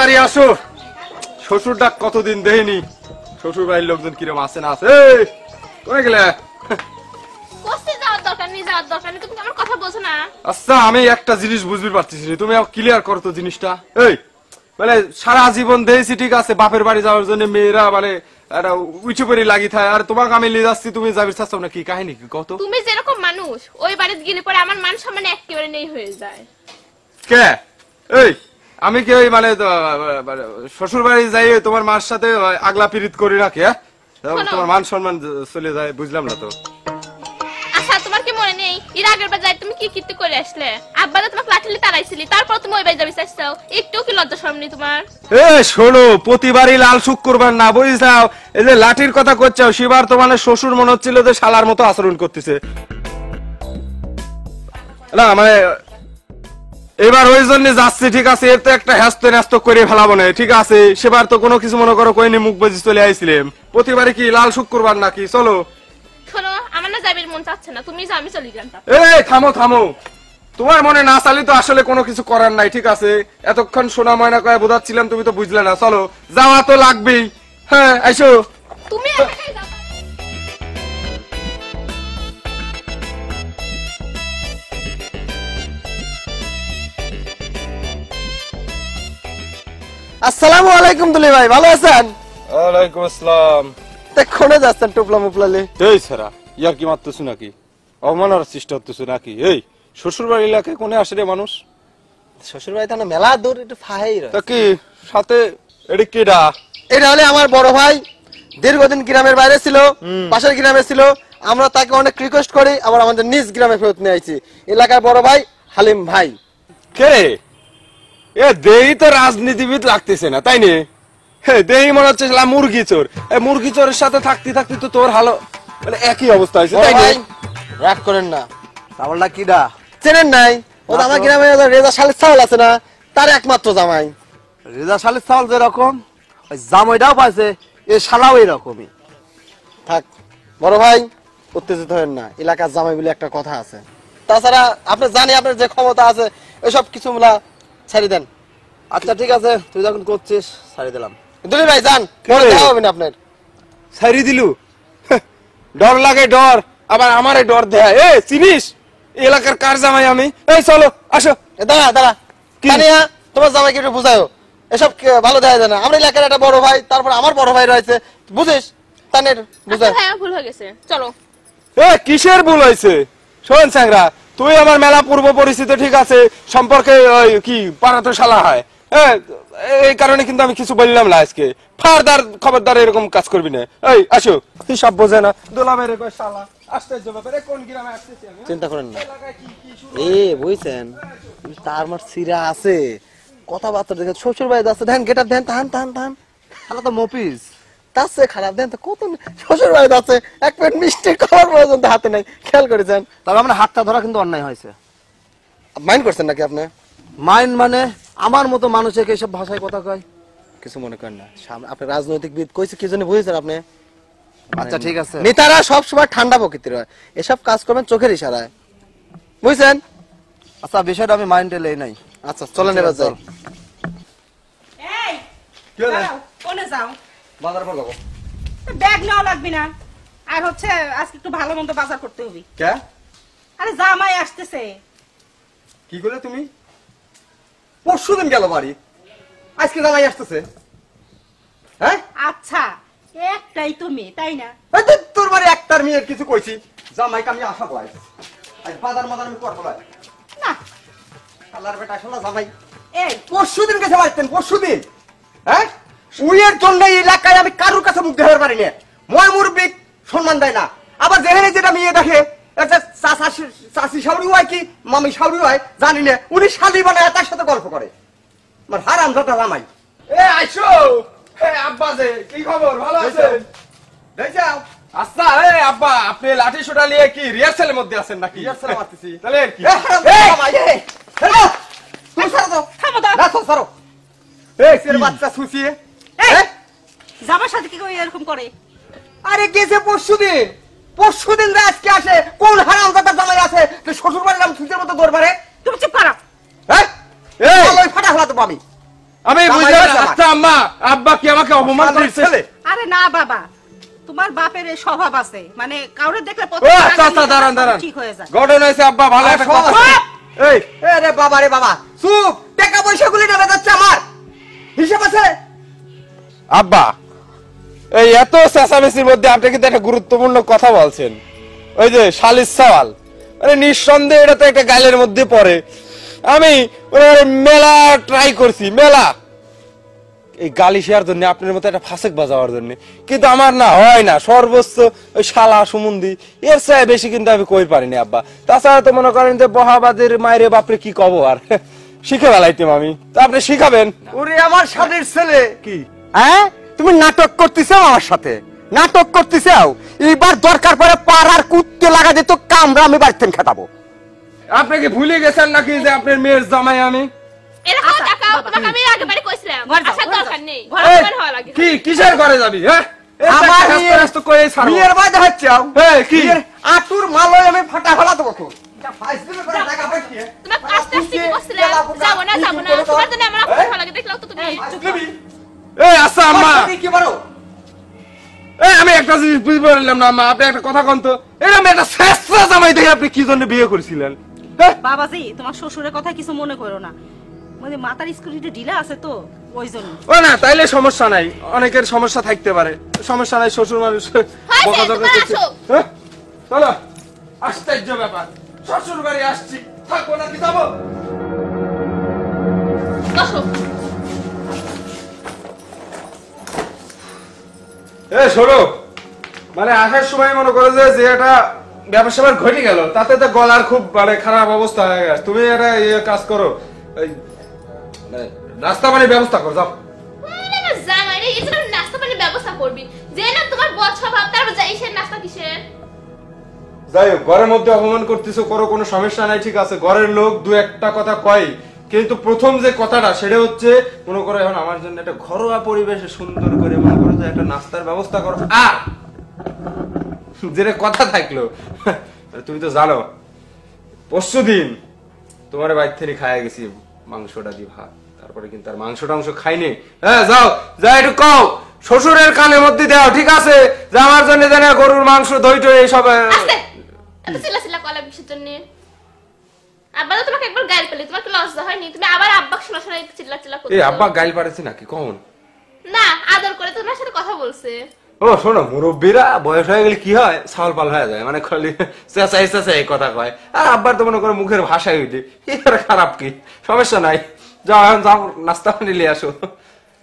তাড়াতাড়ি আসো, শ্বশুর ডাক কতদিন দেখিনি। শ্বশুর বাড়ির লোকজন কিরম আছে না আছে? কোথায় গেলে? আচ্ছা আমি একটা জিনিস বুঝতে পারতেছি, তুমি ক্লিয়ার করো তো জিনিসটা। এই মানে সারা জীবন দেখছি ঠিক আছে, বাপের বাড়ি যাওয়ার জন্য মেয়েরা মানে একটা উঁচু করে লাগি থাকে, আর তোমাকে আমি নিয়ে যাচ্ছি, তুমি যাবি চাচ্ছ না, কি কাহিনী কি কত? তুমি যেরকম মানুষ ওই বাড়িতে গেলে পরে আমার মান সম্মান একেবারে নেই হয়ে যায়। কে? এই আমি কি ওই মানে শ্বশুর বাড়ি যাই তোমার মার সাথে আগলা পিরিত করি রাখি? হ্যাঁ, তোমার মান সম্মান চলে যায়, বুঝলাম না তো। আচ্ছা তোমার কি মনে নেই এর আগের বার যাই তুমি কি কীর্তি করে আসলে? আব্বা তো তোমাকে লাঠিলে তাড়াইছিলি, তারপর তুমি ওই বাড়ি যাবি চাইছো, একটু কি লজ্জা শরম নেই তোমার? এ শোনো, প্রতিবারই লাল শুক্রবার না বুঝছাও, এই যে লাঠির কথা করছাও, সেবার তো মানে শ্বশুর মনে হচ্ছিল যে শালার মতো আচরণ করতেছে না, মানে এবার ওই জন্য যাচ্ছি ঠিক আছে, এর তো একটা হ্যাস্ত ন্যাস্ত করে ফেলাবো না, ঠিক আছে? সেবার তো কোনো কিছু মনে করো কইনি, মুখ বুঝে চলে আইছিলাম। প্রতিবারই কি লাল শুক্রবার নাকি? চলো। শোনো আমার না যাবির মন চাচ্ছে না, তুমি যাও, আমি চলে গেলাম। এই থামো থামো, তোমার মনে না চালি তো আসলে কোনো কিছু করার নাই, ঠিক আছে? এতক্ষণ সোনা ময়না কয়ে বোঝাচ্ছিলাম, তুমি তো বুঝলে না। চলো, যাওয়া তো লাগবেই। হ্যাঁ আইসো তুমি। আসসালামু আলাইকুম দুলি ভাই, ভালো আছেন? ওয়ালাইকুম আসসালাম। কোনে যাচ্ছেন টুপলা মুপলালে? এই সারা ইয়ার কি মারতেছ নাকি? অমানার চেষ্টা হতেছ নাকি? এই শ্বশুর বাড়ি এলাকায় কোনে আসে রে মানুষ? শ্বশুর বাড়ি তো মেলা দূর, একটু ফাহাই রয়। তা কি সাথে এডি কেডা? এটা হলে আমার বড় ভাই, দীর্ঘদিন গ্রামের বাইরে ছিল, পাশের গ্রামে ছিল। আমরা তাকে অনেক রিকোয়েস্ট করি, আবার আমাদের নিজ গ্রামে ফেরত নিয়ে আইছি। এলাকার বড় ভাই হালিম ভাই। কে? এ দেই তো রাজনীতিবিদ লাগতেছে না, তাই নে? দেই মনে হচ্ছে মুরগি চোর। এই মুরগি চোরের সাথে থাকতে থাকতে তো তোর হালো মানে একই অবস্থা হয়েছে, তাই নে? রাগ করেন না। চাওয়ালটা কিডা চেনেন নাই? ও আমার গ্রামে রেজা শালির চাওয়াল আছে না, তার একমাত্র জামাই। রেজা শালির চাওয়াল যেরকম ওই জামাইটাও পাইছে, এ শালাও এরকমই। থাক বড় ভাই, উত্তেজিত হবেন না, এলাকার জামাই বলে একটা কথা আছে। তাছাড়া আপনি জানি আপনার যে ক্ষমতা আছে, এসব কিছু ছাড়ি দেন। আচ্ছা ঠিক আছে, তুই যখন করছিস ছাড়ি দিলাম। দুলি ভাই যান, দেখা হবে না আপনার। ছাড়ি দিলু? ডর লাগে, ডর আবার আমারে ডর দেয়। এ চিনিস এলাকার কার জামাই আমি? এই চলো আসো। দাঁড়া দাঁড়া, তোমার জামাইকে একটু বুঝাও, এসব ভালো দেখা যায় না। আমরা এলাকার একটা বড় ভাই, তারপর আমার বড় ভাই রয়েছে, বুঝিস? তানের বুঝাই। হ্যাঁ ভুল হয়ে গেছে, চলো। এ কিসের ভুল হয়েছে? শোন স্যাংরা, তুই আমার মেলা পূর্ব পরিচিত, ঠিক আছে? সম্পর্কে কি পাড়াতে শালা হয়, এই কারণে কিন্তু আমি কিছু বললাম না আজকে। ফারদার খবরদার এরকম কাজ করবি না। এই আসো। হিসাব বোঝে না, দোলামের শালা আশ্চর্য ব্যাপারে। কোন গ্রামে আসতেছি আমি? চিন্তা করেন না। এ বুঝছেন, তার মার সিরা আছে, কথাবার্তা দেখে শ্বশুর বাড়ি যাচ্ছে, ধ্যান গেটার ধ্যান, টান টান টান। শালা তো মফিজ, তার চেয়ে খারাপ দেন তো কত। শ্বশুর বাড়ি যাচ্ছে, এক প্লেট মিষ্টি খাওয়ার পর্যন্ত হাতে নাই, খেয়াল করেছেন? তবে আমরা হাতটা ধরা কিন্তু অন্যায় হয়েছে। মাইন্ড করছেন নাকি আপনি? মাইন্ড মানে আমার মতো মানুষকে এইসব ভাষায় কথা কয়, কিছু মনে করেন না। আপনি রাজনৈতিকবিদ, কইছে কি জন্য বুঝেছেন আপনি? আচ্ছা ঠিক আছে। নেতারা সব সময় ঠান্ডা প্রকৃতির হয়, এসব কাজ করবেন চোখের ইশারায়, বুঝছেন? আচ্ছা বিষয়টা আমি মাইন্ডে লই নাই। আচ্ছা চলেন এবার যাই। এই কি হলো? কোনে যাও? বাজার করে যাবো। ব্যাগ নেওয়া লাগবে না, আর হচ্ছে আজকে একটু ভালো মন্দ বাজার করতে হবে। কে? আরে জামাই আসতেছে। কি করলে তুমি? পরশুদিন গেল বাড়ি, আজকে জামাই আসতেছে? হ্যাঁ আচ্ছা একটাই তো মেয়ে, তাই না? তোর বাড়ি একটার মেয়ের কিছু কইছি, জামাইকে আমি আশা পাই। আজ বাজার মাজার আমি করবো না। আল্লাহর বেটা শোনা জামাই এই পরশুদিন গেছে বাড়িতেন, পরশুদিন। হ্যাঁ উইয়ের জন্য এই এলাকায় আমি কারোর কাছে মুখ দেখাতে পারি না। মই মুরব্বি সম্মান দেয় না, আবার যেখানে যেটা মেয়ে দেখে একটা চাষি শাউরি হয় কি মামি শাউরি হয় জানি না, উনি শালি বানায় তার সাথে গল্প করে। আমার হারাম দাদা জামাই। এ আইসো। আব্বা যে কি খবর, ভালো আছেন? দেখছাও? আচ্ছা এই আব্বা, আপনি লাঠি সোটা নিয়ে কি রিহার্সালের মধ্যে আছেন নাকি? রিহার্সাল মারতেছি তাহলে কি? জামাই এই হ্যালো তুই ছাড়ো তো, থামো তো। না তো ছাড়ো। এই সের বাচ্চা সুসিয়ে জামার সাথে কি করে এরকম করে? আরে গেছে পরশুদিন, পরশুদিন আজকে আসে। কোন হারাম দাদা জামাই আছে যে শ্বশুর বাড়ির নাম সুসির মতো দৌড় মারে? তুমি চুপ করো। হ্যাঁ এই ফাটা ফেলা তো আমি। আমি জামাই বুঝলাম হয়েছে না। আমার। আচ্ছা আম্মা, আব্বা কি আমাকে অপমান শালির করছে? ছেলে। আরে না বাবা, তোমার বাপের এই স্বভাব আছে, মানে কাউরে দেখলে ও প্রথমে আচ্ছা আচ্ছা, দাঁড়ান দাঁড়ান। ঠিক হয়ে যায়। ঘটনা হয়েছে আব্বা, ভালো একটা সব কথা। আছে। এই রে বাবা রে বাবা, চুপ। টাকা পয়সা গুলি নেবে যাচ্ছে আমার, হিসাব আছে? আব্বা, এই এত চেঁচামেচির মধ্যে আপনি কিন্তু একটা গুরুত্বপূর্ণ কথা বলছেন। ওই যে শালির সওয়াল, মানে নিঃসন্দেহে এটা তো একটা গালের মধ্যে পড়ে। আমি মেলা ট্রাই করছি, মেলা এই গালি শেয়ার জন্য, আপনার মতো একটা ফাঁসেক বাজাবার জন্য, কিন্তু আমার না হয় না। সর্বোচ্চ ওই শালা সুমন্দি, এর চেয়ে বেশি কিন্তু আমি কই পারিনি আব্বা। তাছাড়া তো মনে করেন যে বহাবাদের মায়েরে বাপরে কি কব আর, শিখে বেলাইতাম আমি, তা আপনি শিখাবেন? ওরে আমার শালির ছেলে, কি হ্যাঁ তুমি নাটক করতেছো আমার সাথে? নাটক করতেছো? এইবার দরকার পড়ে পাড়ার কুত্তে লাগা দিত, কামরা আমি বাড়িতে খেতাবো। আপনি কি ভুলে গেছেন নাকি যে আপনার মেয়ের জামাই আমি? এরকম আচ্ছা, টাকা বাবা। তোমাকে আমি আগে বাড়ি কইছিলাম, ঘরে যাও, আসার ঘরে দরকার যাও। নেই, ঘরে এই, ঘরে হওয়া লাগে। কি কিসের ঘরে যাবি? হ্যাঁ আমার বিয়ের বাদে হচ্ছে এই, কি? আটুর মালয় আমি ফাটা ফেলা দেবো খুব। যা ফাইজলিমি করে টাকা পাঠিয়ে, তোমার আস্তে আস্তে কি করছিলাম, যাবো না তোমার জন্য আমার অপমান ভালো লাগে, দেখলাও তো তুমি। ফাইজলিমি। এই আচ্ছা আম্মা, আমার সাথে কি বলো? এই আমি একটা জিনিস বুঝতে পারলাম না আম্মা, আপনি একটা কথা কন তো, এরকম একটা শেষরা জামাই দেখে আপনি কি জন্য বিয়ে করেছিলেন? হ্যাঁ? বাবাজি, তোমার শ্বশুরের কথা কিছু মনে করো না, মানে মাথার স্কুটিতে ঢিলা আছে তো, ওই জন্য। ও না, তাইলে সমস্যা নাই, অনেকের সমস্যা থাকতে পারে, সমস্যা নাই। শ্বশুর মানুষ বকাঝকা তোমরা করছে। আসো। হ্যাঁ? চলো, আশ্চর্য ব্যাপার, শ্বশুর বাড়ি আসছি, থাকবো নাকি যাবো? বসো। এ শোনো, মানে আসার সময় মনে করো যে একটা ব্যবসা ঘটে গেল, তাতে তো গলার খুব মানে খারাপ অবস্থা হয়ে গেছে। তুমি একটা কাজ করো, এই মানে নাস্তা পানির ব্যবস্থা করো, যাও। আমার জামাই রে, এছাড়া নাস্তা পানির ব্যবস্থা করবি, যে না তোমার বদ স্বভাব, তারপর যাই সে নাস্তা কিসের? যাই হোক, ঘরের মধ্যে অপমান করতেছো, করো, কোনো সমস্যা নাই, ঠিক আছে। ঘরের লোক দু একটা কথা কয়, কিন্তু প্রথম যে কথাটা সেটা হচ্ছে মনে করো এখন আমার জন্য একটা ঘরোয়া পরিবেশে সুন্দর করে মনে করো যে একটা নাস্তার ব্যবস্থা করো। আর যেটা কথা থাকলো, তুমি তো জানো পরশুদিন তোমার বাইর থেকে খাইয়া গেছি মাংসটা দিয়ে ভাত, তারপরে কিন্তু আর মাংস টাংস খাইনি। হ্যাঁ যাও, যা একটু কও শ্বশুরের কানের মধ্যে দাও, ঠিক আছে, যে আমার জন্য জানা গরুর মাংস দই টই এইসব। আস্তে, এত চিল্লাচিল্লা কলা কিসের জন্য? আব্বা তো তোমাকে একবার গাইল পেলে, তোমার কি লজ্জা হয়নি? তুমি আবার আব্বা শোনা শোনা চিল্লাচিল্লা করছো। এই আব্বা গাইল পারেছে নাকি কখন? না, আদর করে তোমার সাথে কথা বলছে। ও শোনো, মুরব্বীরা বয়স হয়ে গেলে কি হয়, ছাল পাল হয়ে যায়, মানে খালি চেঁচাই চেঁচাই কথা কয়। আর আব্বার তো মনে করো মুখের ভাষাই হইলে, এর খারাপ কি, সমস্যা নাই। যাও এখন যাও, নাস্তা পানি নিয়ে আসো।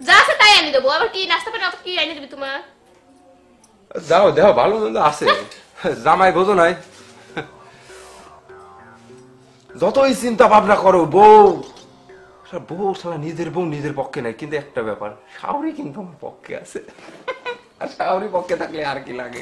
যা আছে তাই আনি দেবো, আবার কি নাস্তা পানি কি আনি দেবে তোমার? যাও, দেহ ভালো মন্দ আছে, জামাই বোঝো নাই। যতই চিন্তা ভাবনা করো বউ, বউ সালা নিজের বউ নিজের পক্ষে নাই, কিন্তু একটা ব্যাপার, শাওরি কিন্তু আমার পক্ষে আছে। আর শাওরি পক্ষে থাকলে আর কি লাগে।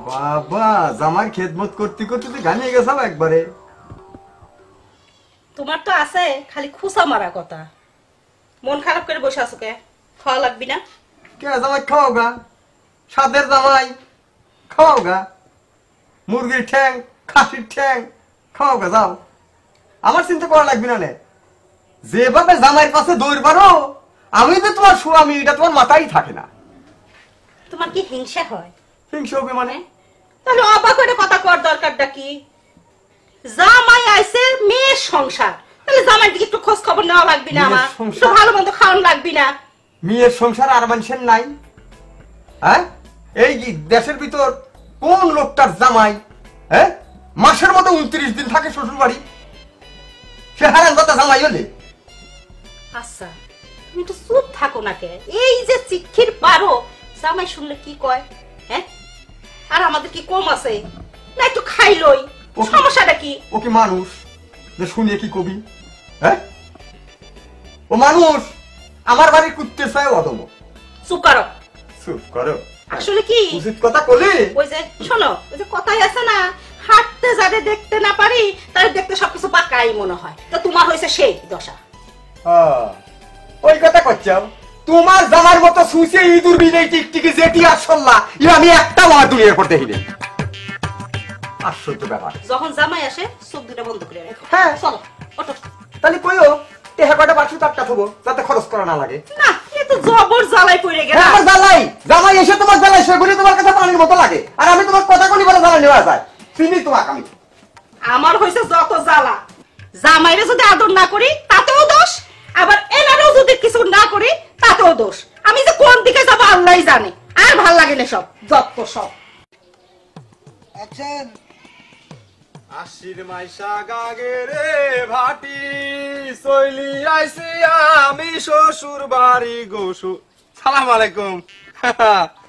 বাবা, জামাই খেদমত করতে করতে তো গানিয়ে গেছাম একবারে। তোমার তো আছে খালি খুসা মারা কথা, মন খারাপ করে বসে আছো কে? খাওয়া লাগবি না? কে জামাই খাওয়াও গা, সাদের জামাই খাওয়াও গা, মুরগির ঠ্যাং খাসির ঠ্যাং খাওয়াও গা, যাও। আমার চিন্তা করা লাগবে না নে, যেভাবে জামাইয়ের পাশে দৌড় পারো, আমি যে তোমার স্বামী এটা তোমার মাথায় থাকে না। তোমার কি হিংসা হয়? হিংসা হবে মানে? তাহলে অবাক করে কথা কর দরকারটা কি? জামাই আইছে মেয়ের সংসার, তাহলে জামাই দিকে একটু খোঁজ খবর নেওয়া লাগবি না? আমার মেয়ের সংসার? একটু ভালো মন্দ খাওয়ানো লাগবি না? মেয়ের সংসার আর মানুষের নাই? হ্যাঁ, এই যে দেশের ভিতর কোন লোকটার জামাই হ্যাঁ মাসের মতো 29 দিন থাকে শ্বশুর বাড়ি? সে হারান কথা জামাই হলে। আচ্ছা, তুমি একটু চুপ থাকো না কে? এই যে চিক্ষির পারো, জামাই শুনলে কি কয়? হ্যাঁ, আর আমাদের কি কম আছে না? একটু খাইলই, সমস্যাটা কি? ও কি মানুষ যে শুনিয়ে কি কবি? হ্যাঁ, ও মানুষ আমার বাড়ির কুত্তে চায় অদম। চুপ করো। চুপ করো, আসলে কি উচিত কথা কলি। ওই যে শোনো, ওই যে কথাই আছে না, হাঁটতে যারে দেখতে না পারি তার দেখতে সবকিছু বাঁকাই মনে হয়। তো তোমার হয়েছে সেই দশা। ওই কথা করছাও, তোমার জামার মতো সুসে ইঁদুর বিলে টিকটিকি যেটি আসল্লা, আমি একটা আমার দুনিয়ার পর দেখিনি। আশ্চর্য ব্যাপার। যখন জামাই আসে চোখ দুটো বন্ধ করে রাখো। হ্যাঁ। চলো ওঠো। তাহলে কইও টেহা কটা বাক্স চারটা থবো যাতে খরচ করা না লাগে। না এ তো জবর জ্বালাই পড়ে গেল। হ্যাঁ, আমার জ্বালাই জামাই এসে তোমার জ্বালাই সেগুলি তোমার কাছে পানির মতো লাগে, আর আমি তোমার কথা কোনি বলে জ্বালা নেওয়া যায় চিনি তোমাকে আমি। আমার হইছে যত জ্বালা, জামাইরে যদি আদর না করি তাতেও দোষ, আবার এনারও যদি কিছু না করি তাতেও দোষ। আমি যে কোন দিকে যাবো আল্লাহই জানে। আর ভাল লাগে না সব যত সব। আশির মাইশা গাগে রে ভাটি সইলি আইছি আমি শ্বশুর বাড়ি গোসু। সালাম আলাইকুম।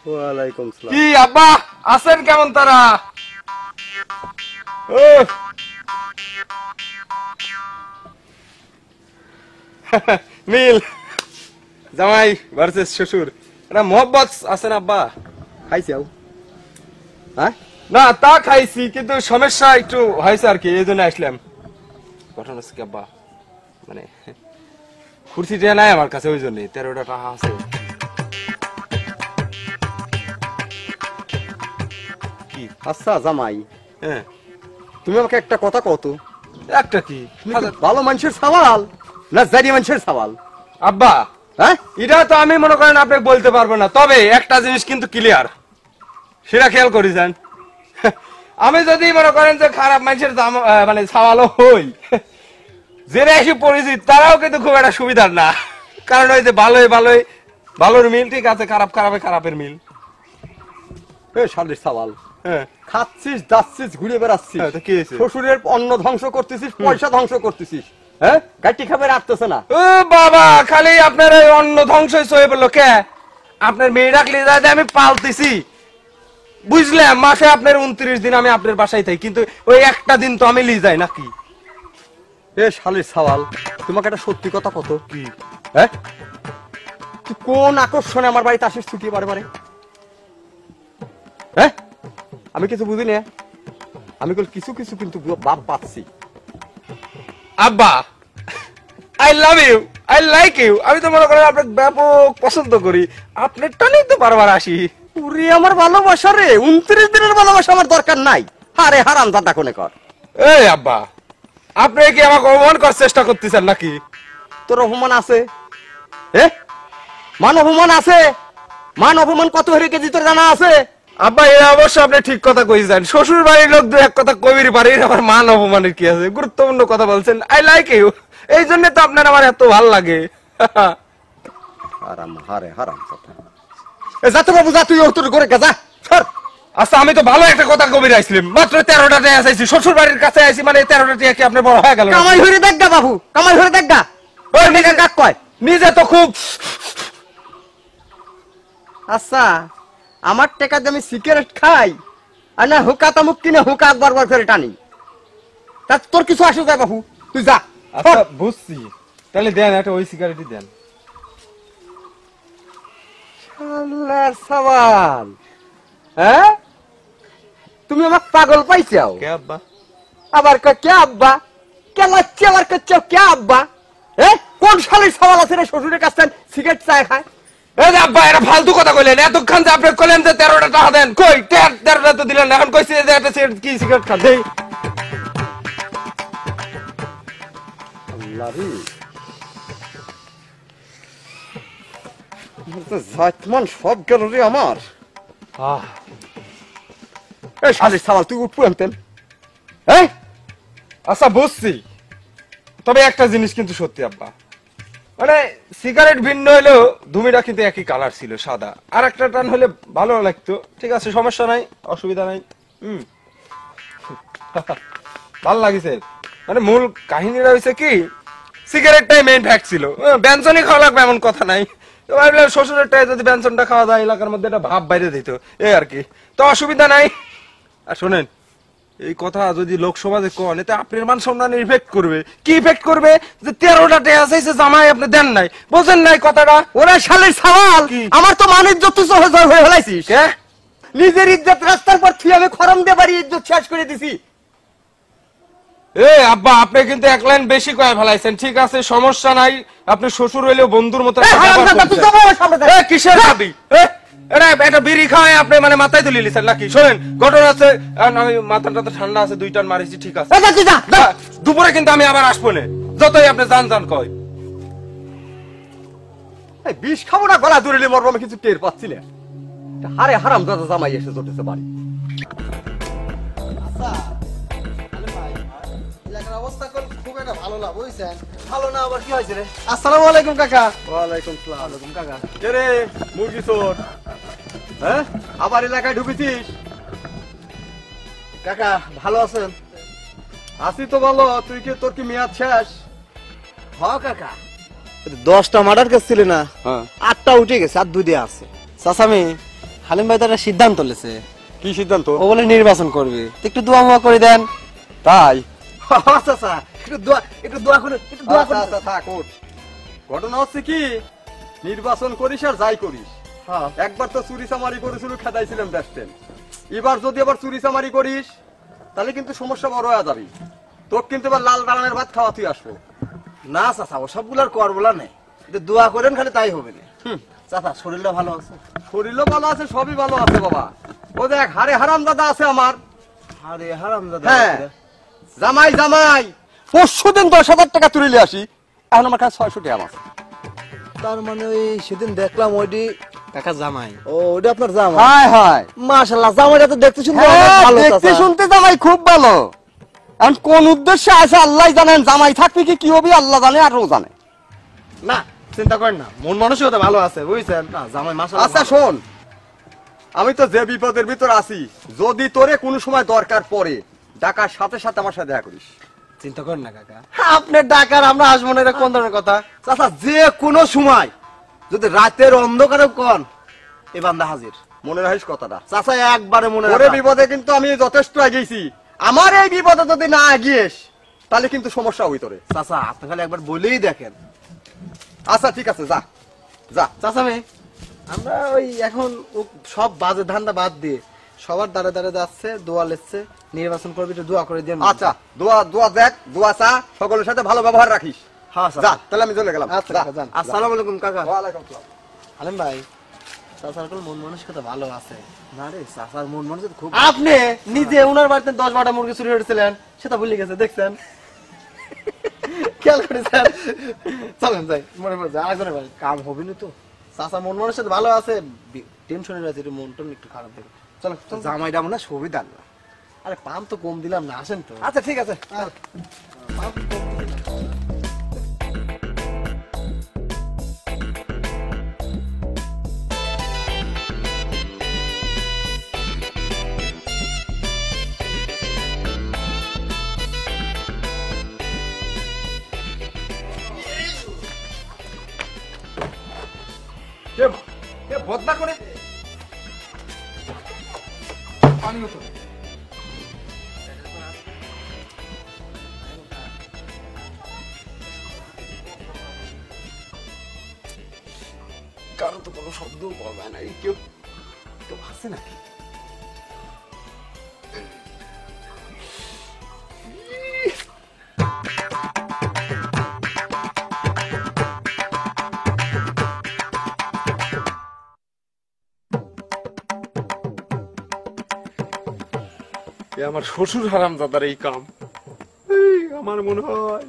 ওয়ালাইকুম সালাম। কি আব্বা আছেন কেমন তারা? ও মিল জামাই ভার্সেস শ্বশুর, এটা মোহব্বত আছেন আব্বা? খাইছাও? হ্যাঁ না তা খাইছি, কিন্তু সমস্যা একটু হয়েছে আর কি, এই জন্য আসলাম। ঘটনা হচ্ছে কি আব্বা, মানে কুর্সিটা নাই আমার কাছে, ওই জন্য 13টা টাকা আছে। কি? আচ্ছা জামাই, হ্যাঁ তুমি আমাকে একটা কথা কত, একটা কি? ভালো মানুষের সওয়াল না জারি মানুষের সওয়াল? আব্বা হ্যাঁ এটা তো আমি মনে করেন আপনাকে বলতে পারবো না, তবে একটা জিনিস কিন্তু ক্লিয়ার, সেটা খেয়াল করি যান। আমি যদি মনে করেন যে খারাপ মানুষের মানে সওয়ালও হই, যারা এসে পরিচিত তারাও কিন্তু খুব একটা সুবিধার না, কারণ ওই যে ভালোর মিল ঠিক আছে, খারাপের মিল। এ শালির সওয়াল, হ্যাঁ খাচ্ছিস যাচ্ছিস ঘুরে বেড়াচ্ছিস, হ্যাঁ, তো কি হয়েছে? শ্বশুরের অন্ন ধ্বংস করতেছিস, পয়সা ধ্বংস করতেছিস, হ্যাঁ গাটি খাবে রাখতেছে না। ও বাবা, খালি আপনার ওই অন্ন ধ্বংস হয়ে বললো কে? আপনার মেয়ে রাখলে আমি পালতেছি, বুঝলাম, মাসে আপনার 29 দিন আমি আপনার বাসায় থাকি, কিন্তু ওই একটা দিন তো আমি লিয়ে যাই নাকি? এ শালির সওয়াল, তোমাকে একটা সত্যি কথা কত, কি? হ্যাঁ তুই কোন আকর্ষণে আমার বাড়িতে আসিস ছুটি বারে বারে? হ্যাঁ আমি কিছু বুঝি না, আমি কিছু কিছু কিন্তু বাপ পাচ্ছি। আব্বা I love you, I like you, আমি তো মনে করেন আপনাকে ব্যাপক পছন্দ করি, আপনার টানেই তো বারবার আসি। পুরি আমার ভালোবাসা রে, 29 দিনের ভালোবাসা আমার দরকার নাই। আরে হারাম দাদা কোনে কর। এই আব্বা, আপনি কি আমাকে অপমান করার চেষ্টা করতেছেন নাকি? তোর অপমান আছে? মান অপমান আছে? মান অপমান কত হরে কেজি তোর জানা আছে? আব্বা এ অবশ্য আপনি ঠিক কথা কইছেন, শ্বশুর বাড়ির লোক দু এক কথা কবির বাড়ির আমার মান অপমানের কি আছে? গুরুত্বপূর্ণ কথা বলছেন, আই লাইক ইউ, এই জন্য তো আপনার আমার এত ভাল লাগে। হারাম হারে হারাম কথা। এ যা তো বাবু যা, তুই তোর ঘরে যা সর। আচ্ছা আমি তো ভালো একটা কথা কবির আইছিলাম, মাত্র 13টা টাকা আইছি, শ্বশুর বাড়ির কাছে আইছি, মানে 13টা টাকা কি আপনি বড় হয়ে গেল? কামাই হরে দেখ গা বাবু, কামাই হরে দেখ গা। ওই নিজে কাক কয়। নিজে তো খুব। আচ্ছা আমার টাকা দিয়ে আমি সিগারেট খাই আর না হুকা তামুক কিনে হুকা একবার বার করে টানি, তা তোর কিছু আসে যায় বাবু, তুই যা। আচ্ছা বুঝছি, তাহলে দেন একটা ওই সিগারেটই দেন। আল্লাহর সওয়াল, হ্যাঁ তুমি আমাকে পাগল পাইছাও? কে আব্বা? আবার কয় কে আব্বা, কে লাচ্ছি আবার করছো কে আব্বা? কোন শালির সওয়াল আছে রে শ্বশুরের কাছে সিগারেট চায় খায়? এই যে আব্বা এটা ফালতু কথা কইলেন, এতক্ষণ যে আপনি কইলেন যে 13টা টাকা দেন, কই 13টা তো দিলেন না, এখন কইছে যে একটা সিগারেট কি সিগারেট খান দেই। আল্লাহ রে, জাতমান সব গেল রে আমার। এই শালির সওয়াল তুই উঠবো আনতেন? আচ্ছা বুঝছি, তবে একটা জিনিস কিন্তু সত্যি আব্বা, মানে সিগারেট ভিন্ন হলেও ধুমিটা কিন্তু একই কালার ছিল, সাদা, আর একটা টান হলে ভালো লাগতো, ঠিক আছে সমস্যা নাই, অসুবিধা নাই। ভালো লাগিছে, মানে মূল কাহিনীটা হয়েছে কি, সিগারেটটাই মেইন ফ্যাক্ট ছিল, ব্যঞ্জনই খাওয়া লাগবে এমন কথা নাই, তো ভাবলাম শ্বশুরেরটাই যদি ব্যঞ্জনটা খাওয়া যায় এলাকার মধ্যে একটা ভাব বাইরে দিত, এই আর কি, তো অসুবিধা নাই। আর শোনেন, এই কথা যদি লোকসভাতে কোন, এতে আপনার মান সম্মান ইফেক্ট করবে। কি ইফেক্ট করবে? যে 13টা টাকা চাইছে জামাই আপনি দেন নাই, বোঝেন নাই কথাটা? ওরে শালির সওয়াল, আমার তো মান ইজ্জত তুই সহজ হয়ে ফেলাইছিস। নিজের ইজ্জত রাস্তার পর তুই আমি খরম দিয়ে বাড়ি ইজ্জত শেষ করে দিছি। এ আব্বা আপনি কিন্তু এক লাইন বেশি কয়ে ফেলাইছেন, ঠিক আছে সমস্যা নাই, আপনি শ্বশুর হইলেও বন্ধুর মতো। এই হারামজাদা, তুই যাবো আমার সামনে থেকে। কিসের যাবি? এটা একটা বিড়ি খাওয়াই আপনি মানে মাথায় তুলে লিছেন নাকি? শোনেন, ঘটনা আছে, আমি মাথাটা তো ঠান্ডা আছে, 2 টান মারিছি, ঠিক আছে। দুপুরে কিন্তু আমি আবার আসবো না, যতই আপনি জান কয়। এই বিষ খাবো না, গলা দূরে মরবো, আমি কিছু টের পাচ্ছি না। হারে হারাম দাদা জামাই এসে চটেছে বাড়ি। এলাকার অবস্থা খুব একটা ভালো না, বুঝছেন? ভালো না আবার কি হয়েছে রে? আসসালামু আলাইকুম কাকা। ওয়ালাইকুম সালাম। ওয়ালাইকুম কাকা। কে রে মুরগি চোর? হ্যাঁ, আবার এলাকায় ঢুকেছিস? কাকা ভালো আছেন? আসি তো ভালো, তুই কি, তোর কি মেয়াদ শেষ? হ কাকা, 10টা মার্ডার কেস ছিল না, হ্যাঁ। 8টা উঠে গেছে, আর 2 দিয়ে আছে। চাচামি হালিম ভাই তো একটা সিদ্ধান্ত নিয়েছে, কি সিদ্ধান্ত? ও বলে নির্বাচন করবে, তো একটু দোয়া মোয়া করে দেন। তাই? চাচা একটু দোয়া করে, একটু দোয়া করে। আচ্ছা, থাক, ওঠ। ঘটনা হচ্ছে কি, নির্বাচন করিস আর যাই করিস, হ্যাঁ একবার তো চুরি চামারি করেছিল, খেদাইছিলাম দেখতেন। এবার যদি আবার চুরি চামারি করিস তাহলে কিন্তু সমস্যা বড় হয়ে যাবি। তোর কিন্তু এবার লাল দালানের ভাত খাওয়া তুই আসবো না চাচা, ও সবগুলার কর বলা নেই, দোয়া করেন খালি, তাই হবে না। চাচা শরীরটা ভালো আছে? শরীরও ভালো আছে, সবই ভালো আছে বাবা। ও দেখ, হারে হারাম দাদা আছে আমার। আরে হারামজাদা। হ্যাঁ, জামাই জামাই পরশুদিন 10,000 টাকা তুলে আসি, এখন আমার কাছে 600 টাকা আছে। তার মানে ওই সেদিন দেখলাম ওইটি কাকা জামাই। ও ওইটা আপনার জামাই? হায় হায়, মাশাআল্লাহ, জামাইটা তো দেখতে শুনতে অনেক হ্যাঁ, ভালো দেখতে চাচা। শুনতে জামাই খুব ভালো। এখন কোন উদ্দেশ্যে আছে আল্লাহ জানেন, জামাই থাকবি কি হবে আল্লাহ জানে, আর ও জানে। না চিন্তা করেন না, মন মানসিকতা ভালো আছে, বুঝছেন? না জামাই মাশাআল্লাহ। আচ্ছা শোন, আমি তো যে বিপদের ভিতর আছি, যদি তোরে কোনো সময় দরকার পড়ে ডাকার সাথে সাথে আমার সাথে দেখা করিস। চিন্তা করেন না কাকা, আপনি ডাকার আমরা আসবো না, এটা কোন ধরনের কথা? চাচা যে কোনো সময় যদি রাতের অন্ধকারে কোন, এই বান্দা হাজির। মনে রাখিস কথাটা। চাচা একবারে মনে ওরে রাখা। বিপদে কিন্তু আমি যথেষ্ট আগিয়েছি, আমার এই বিপদে যদি না আগিয়েস তাহলে কিন্তু সমস্যা হই তোরে। চাচা আপনি খালি একবার বলেই দেখেন। আচ্ছা ঠিক আছে, যা যা। চাচা মেয়ে, আমরা ওই এখন সব বাজে ধান্দা বাদ দিয়ে সবার দ্বারে দ্বারে যাচ্ছে, দোয়া লেচ্ছে, নির্বাচন করবি, একটু দোয়া করে দিয়ে। আচ্ছা, দোয়া দোয়া দেখ, দোয়া চা, সকলের সাথে ভালো ব্যবহার রাখিস। হ্যাঁ যা, তাহলে আমি চলে গেলাম। আচ্ছা যা, কাকা, যান। যা। আসসালামু আলাইকুম কাকা। ওয়ালাইকুম আসসালাম। আলেম ভাই, চাচার কোনো মন মানসিকতা ভালো আছে? না রে, চাচার মন মানসিকতা খুব। আপনি নিজে উনার বাড়িতে 10-12টা মুরগি চুরি করেছিলেন, সেটা ভুলে গেছে, দেখছেন? খেয়াল করেছেন? চলেন যাই, মনে পড়ছে আরেকজনের বাড়ি, কাম হবে না তো। চাচা মন মানসিকতা ভালো আছে, টেনশনের আছে, একটু মন টন একটু খারাপ থাকে। চলো জামাইটা মনে হয় সুবিধা না। আরে পাম তো কম দিলাম না, আসেন তো। আচ্ছা ঠিক আছে। পাম তো কম দিলাম। কে বদনা করে পানিও তো কারো তো কোনো শব্দও পাওয়া যায় না, এই কেউ কেউ আছে নাকি? আমার শ্বশুর হারাম দাদার এই কাম, আমার মনে হয়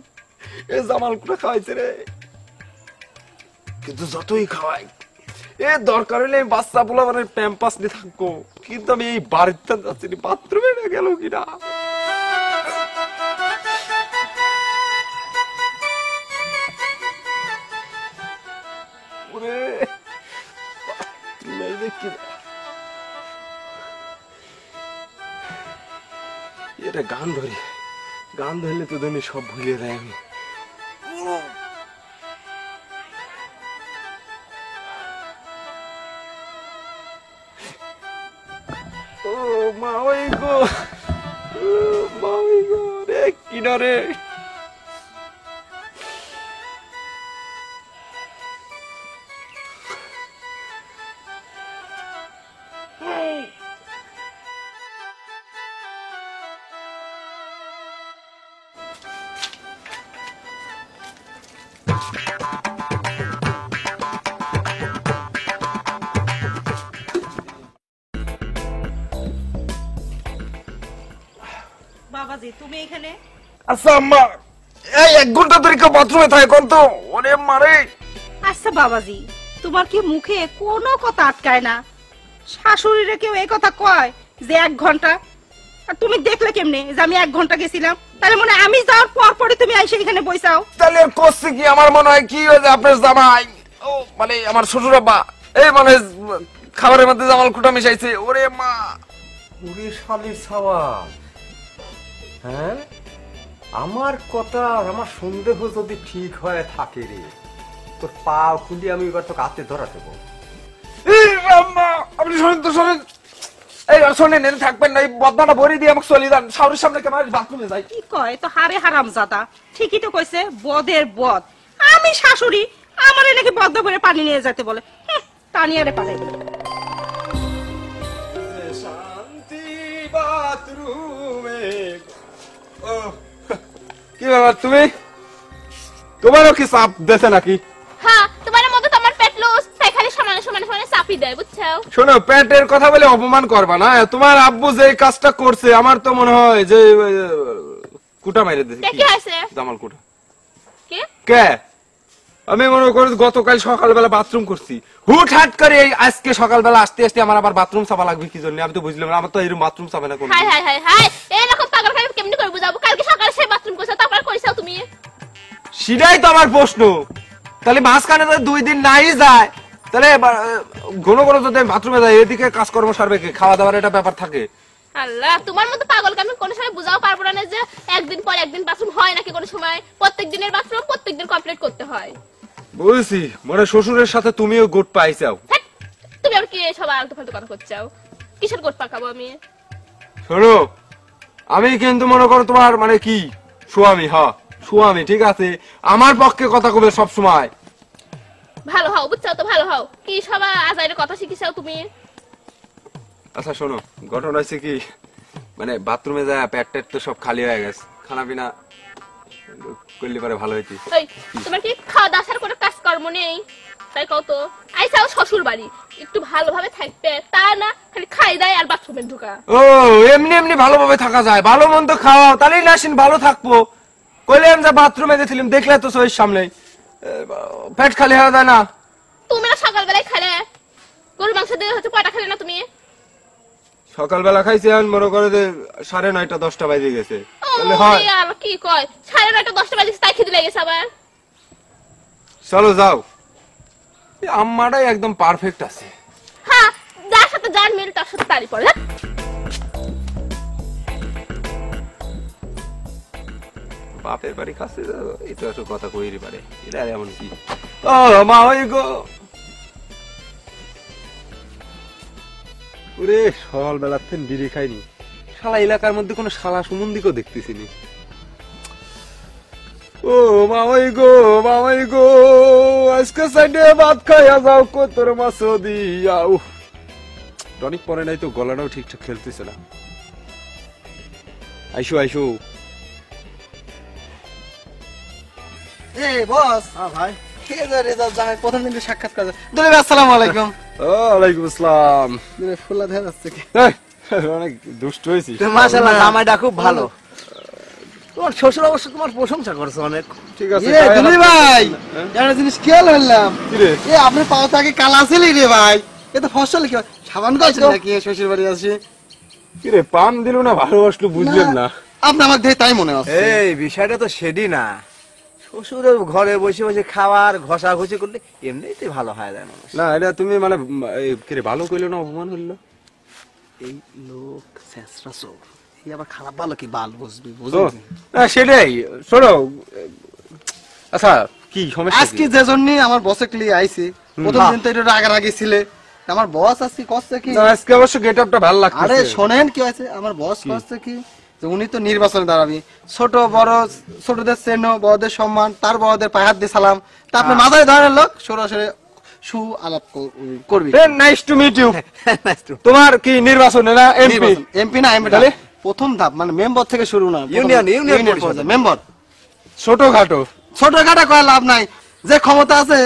এ জামাল কুটা খাওয়াইছে রে। কিন্তু যতই খাওয়াই, এ দরকার হলে আমি বাচ্চা পোলা মানে প্যাম্পাস নিয়ে থাকবো, কিন্তু আমি এই বাড়িতে যাচ্ছি, বাথরুমে না গেল কিনা। ওরে বাথরুমে দেখি এটা গান ধরি, গান ধরলে তো তুমি সব ভুলে দেয়। আমি ও মা ওই গো, মা ওই গো রে, কিনারে বাবাজি তুমি এখানে? আচ্ছা আম্মা, এই 1 ঘন্টা ধরে কেউ বাথরুমে থাকে কোন তো? ওরে মারে! আচ্ছা বাবাজি, তোমার কি মুখে কোনো কথা আটকায় না? শাশুড়িরে কেউ এই কথা কয় যে 1 ঘন্টা? আর তুমি দেখলে কেমনে যে আমি 1 ঘন্টা গেছিলাম? তাহলে মনে হয় আমি যাওয়ার পর পরই তুমি আইসে এখানে বইসাও। তাহলে আর করছে কি? আমার মনে হয় কি ওই যে আপনার জামাই, ও মানে আমার শ্বশুর আব্বা, এই মানে খাবারের মধ্যে জামাল কুটা মিশাইছে। ওরে মা! ওরে শালির সওয়াল, হ্যাঁ আমার কথা আর আমার সন্দেহ যদি ঠিক হয়ে থাকে রে, তোর পা খুলি আমি এবার তোকে হাতে ধরা দেবো। এই আম্মা, আপনি শোনেন তো, শোনেন। এই আর শোনেন, এনে থাকবেন না, এই বদনাটা ভরে দিয়ে আমাকে চলে যান। শাওরের সামনে কেমন বাথরুমে যাই। কি কয় তো হারে হারামজাদা, ঠিকই তো কইছে, বদের বদ। আমি শাশুড়ি, আমারে নাকি বদ্ধ করে পানি নিয়ে যেতে বলে। টানিয়ারে পালাই। শান্তি বাথরুমে। ও, কি ব্যাপার তুমি? তোমারও কি চাপ দেছে নাকি? হ্যাঁ, তোমার মতো তো আমার পেট লুজ, তাই খালি সমানে সমানে সমানে চাপি দেয়, বুঝছো? শোনো, পেটের কথা বলে অপমান করবা না। তোমার আব্বু যে কাজটা করছে আমার তো মনে হয় যে কুটা মেরে দিয়েছে। কি হয়েছে? জামাল কুটা। কি? কে? আমি মনে করি গতকাল সকালবেলা বাথরুম করছি, হুটহাট করে এই আজকে সকালবেলা আসতে আসতে আমার আবার বাথরুম চাপা লাগবে কি জন্য? আমি তো বুঝলাম না, আমার তো এরকম বাথরুম চাপে না কোনো। হাই হাই হাই হাই, এরকম পাগল খাই কেমনি করে বুঝাবো? কালকে সকালে সে বাথরুম করছে, তারপর কইছাও তুমি? সেটাই তো আমার প্রশ্ন। তাহলে মাঝখানে যদি 2 দিন নাই যায়, তাহলে ঘন ঘন যদি আমি বাথরুমে যাই, এদিকে কাজকর্ম সারবে কি? খাওয়া দাওয়ার একটা ব্যাপার থাকে। আল্লাহ, তোমার মতো পাগলকে আমি কোনো সময় বুঝাও পারবো না যে একদিন পর একদিন বাথরুম হয় নাকি কোনো সময়। প্রত্যেক দিনের বাথরুম প্রত্যেক দিন কমপ্লিট করতে হয়। বুঝছি, মানে শ্বশুরের সাথে তুমিও গোট পাইছাও। হ্যাঁ, তুমি আর কি সব আলতু ফালতু কথা করছাও? কিসের গোট পাকাবো আমি? শোনো, আমি কিন্তু মনে করো তোমার মানে কি স্বামী। হ্যাঁ স্বামী, ঠিক আছে, আমার পক্ষে কথা কবে সব সময়। ভালো হও, বুঝছো তো? ভালো হও। কি সব আজাইরে কথা শিখিছাও তুমি? আচ্ছা শোনো, ঘটনা হয়েছে কি, মানে বাথরুমে যায় পেট টেট তো সব খালি হয়ে গেছে, খানা পিনা করলে পারে ভালো হইতি। ওই, তোমার কি খাওয়া দাওয়া ছাড়া কোনো কাজকর্ম নেই? তাই কও তো, আইসাও শ্বশুর বাড়ি, একটু ভালোভাবে থাকবে, তা না খালি খাই দেয় আর বাথরুমে ঢুকা। ও, এমনি এমনি ভালোভাবে থাকা যায়? ভালো মন্দ খাওয়াও, তাহলেই না আসেন ভালো থাকবো। কইলাম যে বাথরুমে গেছিলাম, দেখলে তো সহির সামনে, পেট খালি হওয়া যায় না? তুমি না সকালবেলায় খেলে? গরু মাংস দিয়ে হচ্ছে কয়টা খেলে না তুমি? সকালবেলা খাইছি, এখন মনে করে যে 9:30 10টা বাজে গেছে। ও, বলে হয় আর কি কয়, 9:30 10টা বাজে তাই খিদে লেগেছে আবার। চলো যাও, এই আম্মাটাই একদম পারফেক্ট আছে। হ্যাঁ, যার সাথে যার মিল তার সাথে তারই পড়ে। বাপের বাড়ি খাচ্ছে, এই তো একটু কথা কইরই পারে, এটা আর এমন কি? ও মা, ওই গো, ওরে সকালবেলা থেকে বিড়ি খাইনি, শালা এলাকার মধ্যে কোনো শালা সুমন্দিকেও দেখতেছি নি। ও মা, ওই গো, মা, ওই গো, আজকে সাইডে ভাত খাইয়া যাও কতর মাছ দিয়া। টনিক পরে নাই তো, গলাটাও ঠিকঠাক খেলতেছে না। আইসো আইসো। এই বস। হ্যাঁ ভাই। কে যে রেজাল্ট জামাই প্রথম দিন সাক্ষাৎ করে। দুলে ভাই আসসালামু আলাইকুম। ওয়ালাইকুম আসসালাম। দুলে ফুলা দেখা যাচ্ছে কি? অনেক দুষ্ট হয়েছিস। মাশাআল্লাহ, জামাইটা খুব ভালো। তোমার শ্বশুর অবশ্য তোমার প্রশংসা করছে অনেক। ঠিক আছে। দুলে ভাই, একটা জিনিস খেয়াল হলাম, কি রে? এ আপনার পাও তো আগে কালা ছিলি রে ভাই, এ তো ফসল কি সাবান করছেন নাকি শ্বশুর বাড়ি আসি? কি রে, পান দিল না ভালোবাসলো বুঝলেন না? আপনি আমাকে দেখে তাই মনে হচ্ছে। এই বিষয়টা তো সেদি না, শ্বশুরের ঘরে বসে বসে খাওয়ার ঘষা ঘষি করলে এমনিতেই ভালো হয় যায় মানুষ। না, এটা তুমি মানে কি রে, ভালো কইলো না অপমান হইলো? এই লোক শেষরা চোখ, এই আবার খারাপ ভালো কি বাল বুঝবি, ও, বুঝলি? না সেটাই। শোনো, আচ্ছা কি সমস্যা? আজকে যে জন্য আমার বসে ক্লি আইছি, প্রথম দিন তো এটা রাগারাগি ছিলে, আমার বস আজকে কষ্ট কি? না, আজকে অবশ্য গেটআপটা ভালো আরে লাগতেছে। শোনেন কি হয়েছে, আমার বস কষ্ট কি যে উনি তো নির্বাচনে দাঁড়াবি, ছোট বড় ছোটদের চেন, বড়দের সম্মান, তার বড়দের পায়ে হাত দিয়ে সালাম, তা আপনি মাথায় ধরেন লোক সরাসরি সু আলাপ করবি। Nice to meet you. তোমার কি নির্বাচনে না এমপি? এমপি না এমপি, তাহলে? প্রথম ধাপ মানে মেম্বার থেকে শুরু না, ইউনিয়ন পরিষদ। মেম্বার। ছোটখাটো ছোটখাটো কয় লাভ নাই, যে ক্ষমতা আছে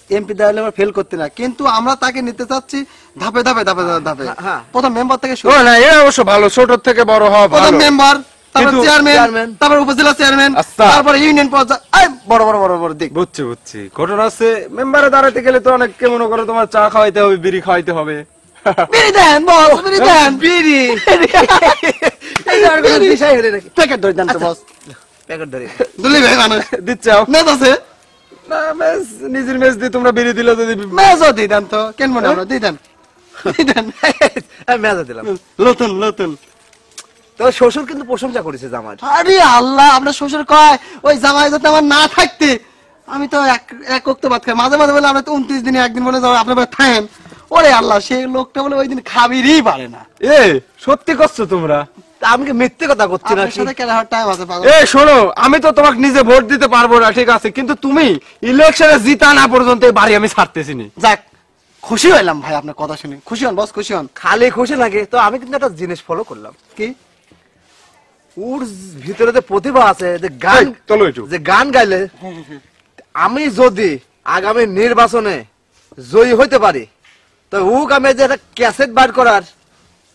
এমপি দেওয়ালে আমরা ফেল করতে না, কিন্তু আমরা তাকে নিতে চাচ্ছি ধাপে ধাপে ধাপে ধাপে। হ্যাঁ। প্রথম মেম্বার থেকে ও শুরু, না, এটা অবশ্য ভালো, ছোট থেকে বড় হওয়া প্রথম ভালো। মেম্বার, তারপর কিন্তু চেয়ারম্যান, তারপর উপজেলা চেয়ারম্যান, আচ্ছা। তারপর ইউনিয়ন পর্যায়ে এই বড় বড় বড় বড় দিক। বুঝছি বুঝছি, ঘটনা আছে মেম্বারে দাঁড়াতে গেলে তো অনেক মনে করো তোমার চা খাওয়াইতে হবে, বিড়ি খাওয়াইতে হবে। বিড়ি দেন বস, বিড়ি দেন। বিড়ি এই আর কোনো বিষয় হলে নাকি প্যাকেট ধরে দেন তো বস। প্যাকেট ধরে দুলি ভাই মানুষ দিচ্ছে মেজ আছে, না মেস নিজের মেস দিয়ে তোমরা বিড়ি দিলে যদি মেজও দিয়ে দেন তো, কেন মনে আমরা দিয়ে দেন, দিয়ে দেন। আমি মেজা দিলাম। নতুন নতুন। তো শ্বশুর কিন্তু প্রশংসা করেছে জামার। আরে আল্লাহ, আপনার শ্বশুর কয় ওই জামাই যাতে আমার না থাকতে, আমি তো এক ওক্ত ভাত খাই, মাঝে মাঝে বলে আমরা তো 29 দিনে একদিন বলে যাবো আপনার বাড়ি থাকেন। ওরে আল্লাহ, সেই লোকটা বলে ওই দিন খাবিরই পারে না। এ সত্যি করছো তোমরা? তা আমি কি মিথ্যে কথা করছি না? আপনার সাথে কেন হওয়ার টাইম আছে পাগল? এ শোনো, আমি তো তোমাকে নিজে ভোট দিতে পারবো না, ঠিক আছে, কিন্তু তুমি ইলেকশনে জিতা না পর্যন্ত এই বাড়ি আমি ছাড়তেছি নি। যাক, খুশি হইলাম ভাই আপনার কথা শুনে। খুশি হন বস, খুশি হন। খালি খুশি লাগে তো। আমি কিন্তু একটা জিনিস ফলো করলাম, কি? ওর ভিতরে যে প্রতিভা আছে, যে গান, চলো একটু। যে গান গাইলে আমি যদি আগামী নির্বাচনে জয়ী হইতে পারি, তো ওক আমি যে একটা ক্যাসেট বার করার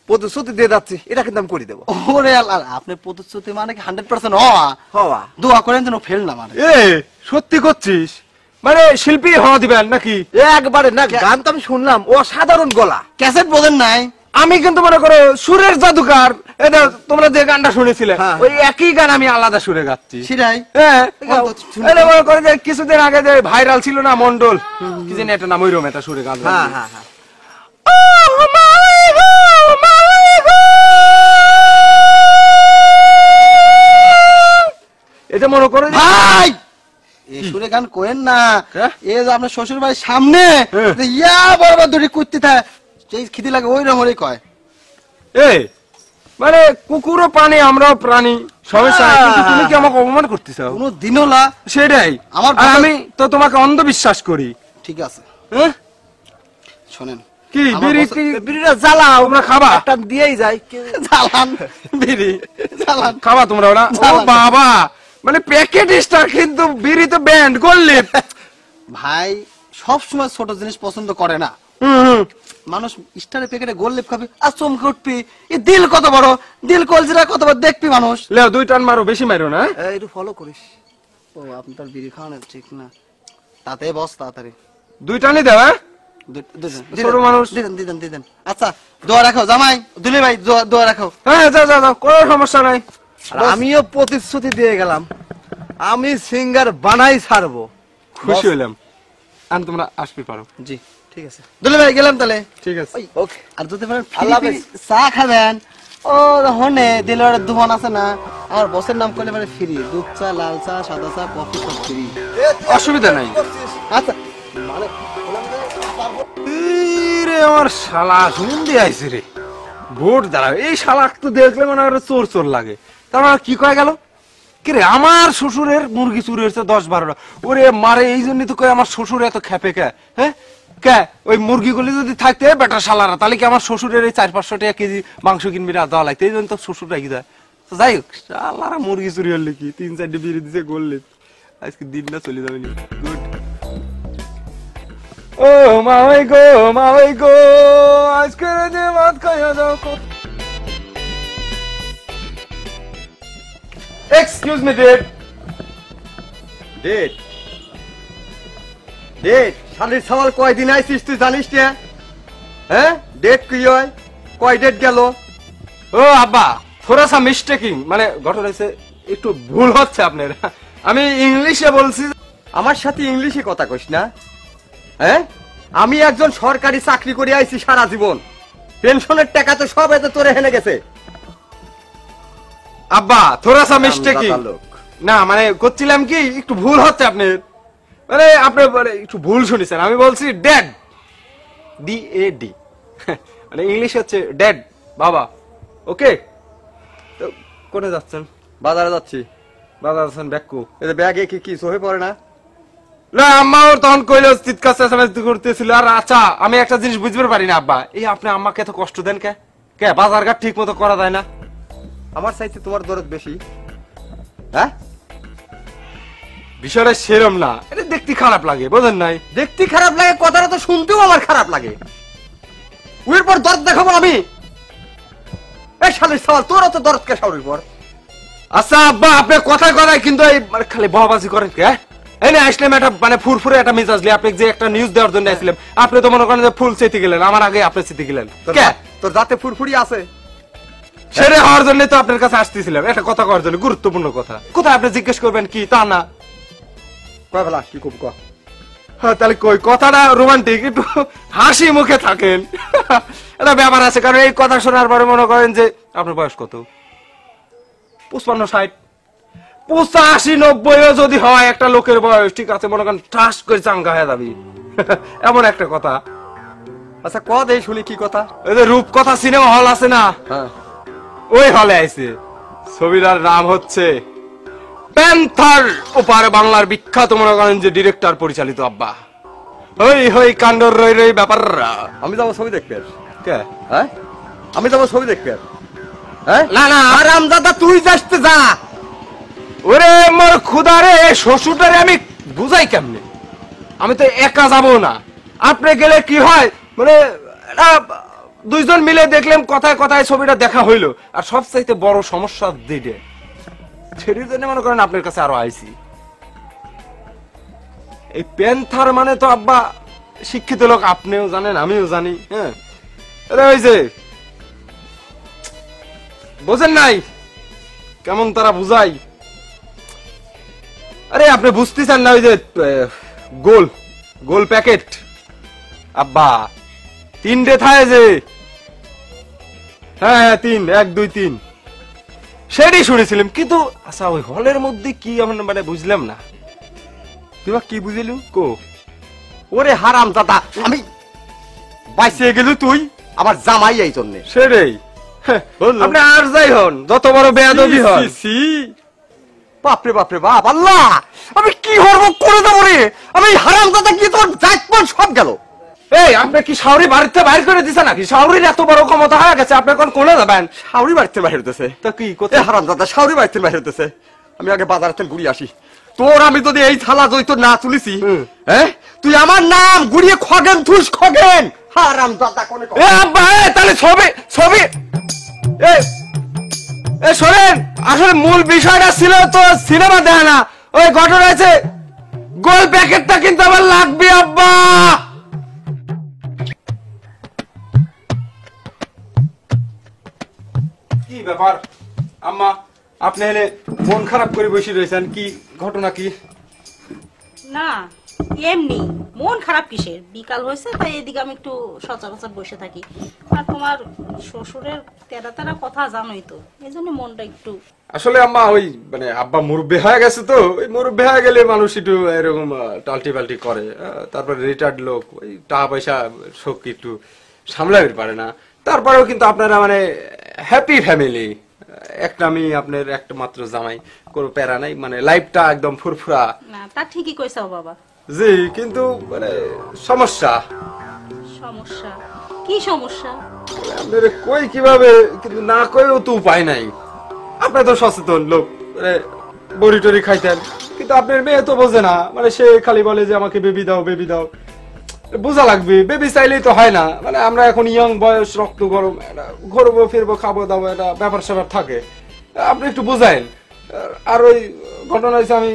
প্রতিশ্রুতি দিয়ে যাচ্ছি, এটা কিন্তু আমি করে দেবো। ওরে আল্লাহ, আপনার প্রতিশ্রুতি মানে কি 100% হওয়া? হওয়া দোয়া করেন যেন ফেল না মানে। এ সত্যি করছিস? মানে শিল্পী হওয়া দিবেন নাকি? একবারে না, গান তো আমি শুনলাম, অসাধারণ গলা। ক্যাসেট বোঝেন নাই? আমি কিন্তু মনে করো সুরের জাদুকার। এটা তোমরা যে গানটা শুনেছিলে হ্যাঁ। ওই একই গান আমি আলাদা সুরে গাচ্ছি। সেটাই। হ্যাঁ, গাও তো, শুনি। এটা মনে করো যে কিছুদিন আগে যে ভাইরাল ছিল না মন্ডল, কি জানি একটা নাম, ওইরকম একটা সুরে গান। হ্যাঁ হ্যাঁ হ্যাঁ। এটা মনে করো যে- ভাই এই সুরে গান কোয়েন না। হ্যাঁ? এ যে আপনার শ্বশুর বাড়ির সামনে হ্যাঁ। যে ইয়া বড় বড় দড়ি কুত্তি থাকে, সেই খিদি লাগে ওই রকমই কয়। এ মানে কুকুরও প্রাণী, আমরাও প্রাণী, সমস্যা নাই, কিন্তু তুমি কি আমাকে অপমান করতেছো? কোনো দিনও না। সেটাই। আমার আর আমি তো তোমাকে অন্ধবিশ্বাস করি। ঠিক আছে, হ্যাঁ? শোনেন। কি আমার বিড়ি বস- কি বিড়িটা জ্বালাও, তোমরা খাবা? একটা দিয়েই যায়। জ্বালান, বিড়ি জ্বালান। খাবা তোমরা ওরা? ও জ্বালান। বাবা, মানে প্যাকেট স্টার কিন্তু বিড়ি তো ব্যান্ড করলে। ভাই সব সময় ছোট জিনিস পছন্দ করে না মানুষ। স্টারের প্যাকেটে গোল্লেপ খাবি আর চমকে উঠবি। এই দিল কত বড়, দিল কলজিরা কত বড় দেখবি মানুষ। লেও 2 টান মারো, বেশি মারো না। একটু ফলো করিস। ও আপনি তার বিড়ি খাওয়ানো ঠিক না। তাতে বস তাড়াতাড়ি 2 টানই দাও। হ্যাঁ, ছোট মানুষ। The then the then the then. আচ্ছা দোয়া রাখো জামাই, দুলি ভাই দোয়া রাখো। হ্যাঁ, যাও যাও যাও, কোনো সমস্যা নাই। আর আমিও প্রতিশ্রুতি দিয়ে গেলাম, আমি সিঙ্গার বানাই ছাড়বো। খুশি হলাম। আর তোমরা আসবে পারো। জি ঠিক আছে দুলি ভাই, গেলাম তাহলে। ঠিক আছে। ওকে। আর যদি পারেন আল্লাহ ফ্রি হাফেজ। চা খাবেন, ও হনে দিলওয়ারের দোকান আছে না, আমার বসের নাম করলে মানে ফ্রি দুধ চা, লাল চা, সাদা চা, কফি সব ফ্রি। অসুবিধা নাই। আচ্ছা রে আমার শালা শুনতে আইছে রে, ভোট দাঁড়াবে। এই শালা তো দেখলে মনে হয় চোর চোর লাগে। তার মানে কি কয়ে গেল কি রে, আমার শ্বশুরের মুরগি চুরি হয়েছে 10-12টা। ওরে মারে, এই জন্যই তো কয় আমার শ্বশুর এত খেপে কে। হ্যাঁ কে, ওই মুরগিগুলি যদি থাকতে বেটা শালারা, তাহলে কি আমার শ্বশুরের এই 400-500 টাকা কেজি মাংস কিনবি না দেওয়া লাগতো? এই জন্য তো শ্বশুর রাখি দেয়। তো যাই হোক, শালারা মুরগি চুরি হলে কি 3-4টে বিড়ি দিছে করলে আজকে দিনটা চলে যাবে। গুড। ও মাওই গো, মাওই গো, আজকে যে ভাত খাইয়া দাও। Excuse me dad. ডেট ডেট শালির সওয়াল কয়দিন আইছিস তুই জানিস না? হ্যাঁ, ডেট কি হয়, কয় ডেট গেল? ও আব্বা, থোড়া সা মিস্টেকিং, মানে ঘটনা হয়েছে একটু ভুল হচ্ছে আপনার। আমি ইংলিশে বলছি। আমার সাথে ইংলিশে কথা কইস না। হ্যাঁ, আমি একজন সরকারি চাকরি করে আইছি সারা জীবন, পেনশনের টাকা তো সব এতে তোরে হেনে গেছে। আব্বা থোড়া সা মিস্টেকিং, আমজাদা লোক। না মানে করছিলাম কি একটু ভুল হচ্ছে আপনার, মানে আপনি মানে একটু ভুল শুনেছেন। আমি বলছি ড্যাড, DAD, মানে ইংলিশ হচ্ছে ড্যাড, বাবা। ওকে, তো কোনে যাচ্ছেন? বাজারে যাচ্ছি। বাজার আছেন, ব্যাগকু? এতে ব্যাগে কি কি সহে পড়ে না? না আম্মাও তখন কইলো, চিৎকার চেঁচামেচি করতেছিল। আর আচ্ছা, আমি একটা জিনিস বুঝতে পারি না আব্বা, এই আপনি আম্মাকে এত কষ্ট দেন কে? কে বাজার ঘাট ঠিক মতো করা যায় না? আমার চাইতে তোমার দরদ বেশি। হ্যাঁ, বিষয়টা সেরম না, এটা দেখতে খারাপ লাগে, বোঝেন নাই? দেখতে খারাপ লাগে, কথাটা তো শুনতেও আমার খারাপ লাগে। উইর পর দরদ দেখাবো আমি? এই শালির সওয়াল, তোর তো দরদ কে শাউরির পর? আচ্ছা আব্বা, আপনি কথায় কথায় কিন্তু এই মানে খালি বহাবাজি করেন কে? এই না আসলাম একটা মানে ফুরফুরে একটা মেজাজ নিয়ে, আপনি যে একটা নিউজ দেওয়ার জন্য আসলাম, আপনি তো মনে করেন যে ফুল চেতে গেলেন, আমার আগে আপনি চেতে গেলেন কে? তোর যাতে ফুরফুরি আছে সেরে হওয়ার জন্য তো আপনার কাছে আসতেছিলাম, একটা কথা করার জন্য, গুরুত্বপূর্ণ কথা। কোথায় আপনি জিজ্ঞেস করবেন কি তা না? কয় বেলা কি কব ক হ্যাঁ, তাহলে কই কথাটা রোমান্টিক, একটু হাসি মুখে থাকেন। এটা ব্যাপার আছে, কারণ এই কথা শোনার পরে মনে করেন যে আপনার বয়স কত? 55, 60, 85, 90 যদি হয় একটা লোকের বয়স, ঠিক আছে, মনে করেন ঠাস করে চাঙ্গা হয়ে যাবি। এমন একটা কথা। আচ্ছা ক দেই শুনি কি কথা? ওই যে রূপকথা সিনেমা হল আছে না, হ্যাঁ ওই হলে আইছে। ছবিটার নাম হচ্ছে প্যান্থার। ওপারে বাংলার বিখ্যাত মনে করেন যে ডিরেক্টর পরিচালিত আব্বা। হই হই কাণ্ডর রই রই ব্যাপাররা। আমি যাবো ছবি দেখবে? কে? হ্যাঁ আমি যাবো ছবি দেখবে? হ্যাঁ না না, আরাম দাদা তুই যাসতে যা। ওরে মোর খুদারে, শ্বশুরটারে আমি বুঝাই কেমনে? আমি তো একা যাব না, আপনি গেলে কি হয় মানে দুইজন মিলে দেখলাম, কথায় কথায় ছবিটা দেখা হইলো। আর সবচাইতে বড় সমস্যা দিতে সেটির জন্য মনে করেন আপনার কাছে আরো আইছি। এই প্যান্থার মানে তো আব্বা শিক্ষিত লোক, আপনিও জানেন আমিও জানি। হ্যাঁ, ওই যে বোঝেন নাই কেমন তারা বুঝাই। আরে আপনি বুঝতেছেন না, ওই যে গোল গোল প্যাকেট আব্বা, 3টে থাকে যে, হ্যাঁ হ্যাঁ 3, 1 2 3, সেটাই শুনেছিলাম। কিন্তু আচ্ছা ওই হলের মধ্যে কি আমি মানে বুঝলাম না। তুই কি বুঝিলু? কো ওরে হারাম দাদা, আমি বাইসে গেলু তুই আমার জামাই এই জন্যে। সেটাই। আপনি আর যাই হন, যত বড় বেয়াদবি হন, বাপরে বাপরে বাপ, আল্লাহ আমি কি হরব করে দেবো রে? আমি হারাম দাদা কি তোর জাতপান সব গেল। এই আপনি কি শাওরি বাড়িতে বাইর করে দিছে নাকি? শাওরির এত বড় ক্ষমতা হয়ে গেছে, আপনি কোন কোনে যাবেন? শাওরি বাড়িতে বাইরে হতেছে। তা কি এ কোথায়? হারাম দাদা শাওরি বাড়িতে বাইরে হতেছে। আমি আগে বাজার থেকে ঘুরিয়ে আসি। তোর আমি যদি এই থালা জয়িত না তুলিছি, হ্যাঁ তুই আমার নাম ঘুরিয়ে খগেন থুস খগেন। হারাম দাদা কোনে এ আব্বা, তাহলে ছবি ছবি শোনেন, আসলে মূল বিষয়টা ছিল তো সিনেমা দেখা না, ওই ঘটনা আছে। গোল প্যাকেটটা কিন্তু আমার লাগবে আব্বা। কি ব্যাপার আম্মা, আপনি এলে মন খারাপ করে বসে রয়েছেন, কি ঘটনা কি? না এমনি মন খারাপ কিসের, বিকাল হয়েছে তাই এদিকে আমি একটু সচরাচর বসে থাকি। আর তোমার শ্বশুরের তেরা তেরা কথা জানোই তো, এই জন্য মনটা একটু। আসলে আম্মা ওই মানে আব্বা মুরব্বী হয়ে গেছে তো, ওই মুরব্বী হয়ে গেলে মানুষ একটু এরকম টাল্টি পাল্টি করে। তারপর রিটায়ার্ড লোক, ওই টাকা পয়সা শোক একটু সামলাতে পারে না। তারপরেও কিন্তু আপনারা মানে হ্যাপি ফ্যামিলি, একটা আমি আপনার একটা মাত্র জামাই, কোনো প্যারা নাই, মানে লাইফটা একদম ফুরফুরা। না তা ঠিকই কইছাও বাবা। জি, কিন্তু মানে সমস্যা। সমস্যা কি সমস্যা? আপনার কই কিভাবে, কিন্তু না কইও তো উপায় নাই। আপনার তো সচেতন লোক, মানে বড়ি টরি খাইতেন, কিন্তু আপনার মেয়ে তো বোঝে না, মানে সে খালি বলে যে আমাকে বেবি দাও বেবি দাও। বোঝা লাগবে, বেবি চাইলেই তো হয় না। মানে আমরা এখন ইয়ং বয়স, রক্ত গরম, ঘুরবো ফিরবো খাবো দাবো, একটা ব্যাপার স্যাপার থাকে। আপনি একটু বুঝাইন। আর ওই ঘটনা হয়েছে, আমি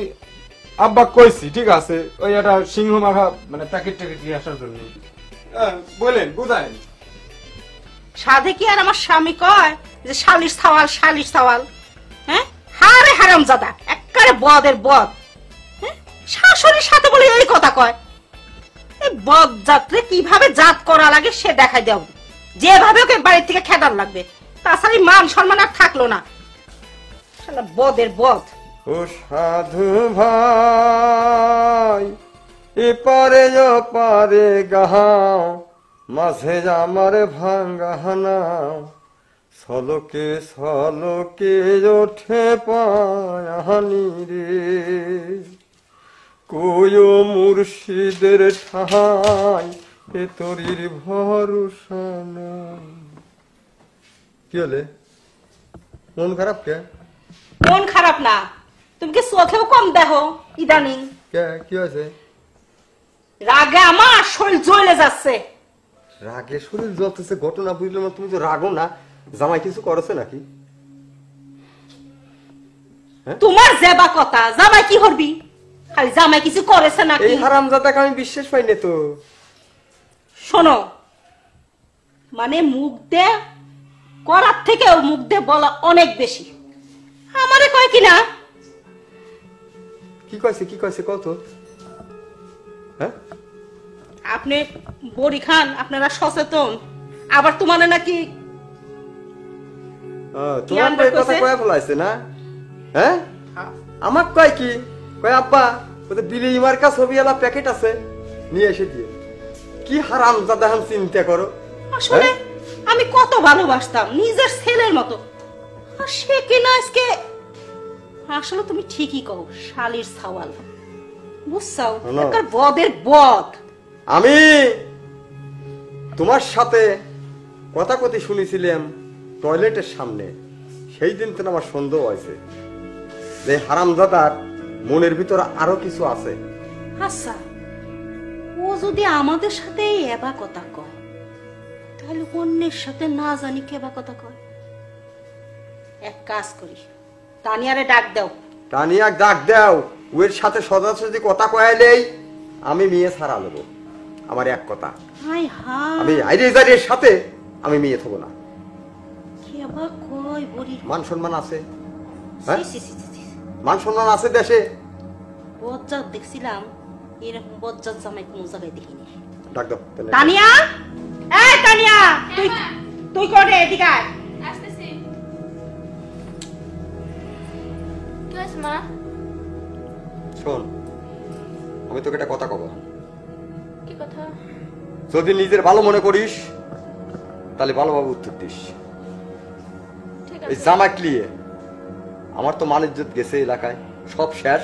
আব্বা কইছি ঠিক আছে, ওই একটা সিংহ মাখা মানে প্যাকেট ট্যাকেট নিয়ে আসার জন্য বলেন, বুঝাইন। সাধে কি আর আমার স্বামী কয় যে শালিশ সাওয়াল শালিশ সাওয়াল? হ্যাঁ হারে হারাম জাদা, একেবারে বদের বদ। হ্যাঁ শাশুড়ির সাথে বলে এই কথা কয়। এই বদ জাতরে কিভাবে জাত করা লাগে সে দেখাই দাও, যেভাবে ওকে বাড়ির থেকে খেদার লাগবে। তাছাড়া মান সম্মান আর থাকলো না, শালা বদের বদ। ও সাধু ভাই এপারে ওপারে গাহাও, মাঝে আমার ভাঙ্গাহানা, সলকে সলকে ওঠে পায়াহানি রে, কয়ো মুর্শিদের ঠাই এ তরির ভরসা নাই। কি হলে মন খারাপ কে? মন খারাপ না, তুমি কি চোখেও কম দেখো ইদানিং? কে কি হয়েছে? রাগে আমার শরীর জ্বলে যাচ্ছে। রাগে শরীর জ্বলতেছে, ঘটনা বুঝলাম না। তুমি তো রাগো না, জামাই কিছু করেছে নাকি? তোমার যেবা কথা জামাই কি করবি খালি জামাই কিছু করেছে নাকি এই হারামজাদাকে আমি বিশ্বাস পাই না তো। শোনো মানে মুখ দে করার থেকেও মুখ দে বলা অনেক বেশি আমারে কয় কিনা কি কইছে কত? হ্যাঁ আপনি বড়ি খান আপনারা সচেতন আবার তোমার নাকি তোমার ভাই কথা কয়ে ফেলাইছে না? হ্যাঁ আমার কয় কি কয় আব্বা ওদের বিলি মার্কা ছবি এলা প্যাকেট আছে নিয়ে এসে দিয়ে। কি হারামজাদা হাম চিন্তা করো। আসলে আমি কত ভালোবাসতাম নিজের ছেলের মতো আর সে কিনা আজকে আসলে তুমি ঠিকই কও শালির সওয়াল বুঝছাও শোনো। একার বদের বদ আমি তোমার সাথে কথা কথি শুনেছিলাম টয়লেটের সামনে, সেই দিন তো আমার সন্দেহ হয়েছে যে হারামজাদার মনের ভিতরে আরো কিছু আছে। আচ্ছা ও যদি আমাদের সাথে এবা কথা কয় তাহলে অন্যের সাথে না জানি কেবা কথা কয়। এক কাজ করি তানিয়ারে ডাক দাও। টানিয়া ডাক দাও, ওর সাথে সজাসজি কথা কয়ালেই আমি মেয়ে ছাড়া নেবো। আমার এক কথা, হাই হাই আমি আইরেজারের সাথে আমি মেয়ে থবো না। কেবা কয় বড়ির মান সম্মান আছে, হ্যাঁ সি, সি, সি, সি। মান সম্মান আছে দেশে। বজ্জাত দেখছিলাম এরকম বজ্জাত জামাই কোন জায়গায় দেখিনি। ডাক দাও তাহলে। তানিয়া এই তানিয়া তুই তুই করে এদিকে আয়। আসতেছি। কি হয়েছে মা? শোন, আমি তোকে একটা কথা কব। কি কথা? যদি নিজের ভালো মনে করিস তাহলে ভালোভাবে উত্তর দিস। ঠিক এই আছে। জামা ক্লিয়ে আমার তো মান ইজ্জত গেছে এলাকায়, সব শেষ।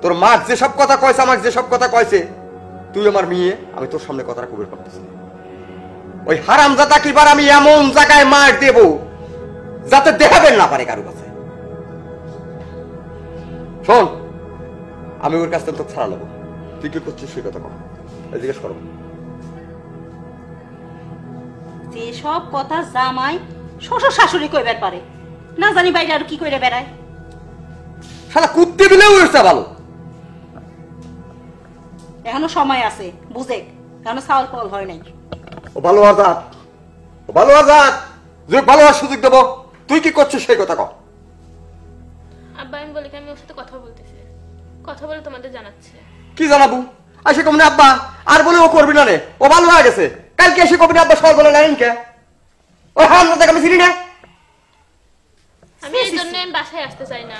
তোর মা যেসব কথা কয়েছে, আমাকে যেসব কথা কয়েছে, তুই আমার মেয়ে, আমি তোর সামনে কথাটা কবির করতেছি। ওই হারামজাদা কিবার আমি এমন জায়গায় মার দেব যাতে দেখাবেন না পারে কারো কাছে। শোন, আমি ওর কাছ থেকে তোকে ছাড়া নেবো। তুই কি করছিস সেই কথা কর, জিজ্ঞেস করো। যে সব কথা জামাই শ্বশুর শাশুড়ি কইবার পারে না জানি বাইরে আর কি কইরে বেড়ায়। শালা কুত্তে দিলেও এসে ভালো। এখনো সময় আছে বুঝে, এখনো চাউল পাওয়াল হয় নাই। ও ভালো আজাদ, ও ভালো আজাদ, যে ভালো আর সুযোগ দেবো। তুই কি করছিস সেই কথা কর। আব্বা আমি বলি কি আমি ওর সাথে কথা বলতেছি, কথা বলে তোমাদের জানাচ্ছে। কি জানাবো? আসে কমনে আব্বা আর বলে ও করবি না রে, ও ভালো হয়ে গেছে। কালকে এসে কবি আব্বা সবাই বলে নাই কে ওই হারামজাদাকে আমি চিনি না। আমি এই জন্য আমি বাসায় আসতে চাই না,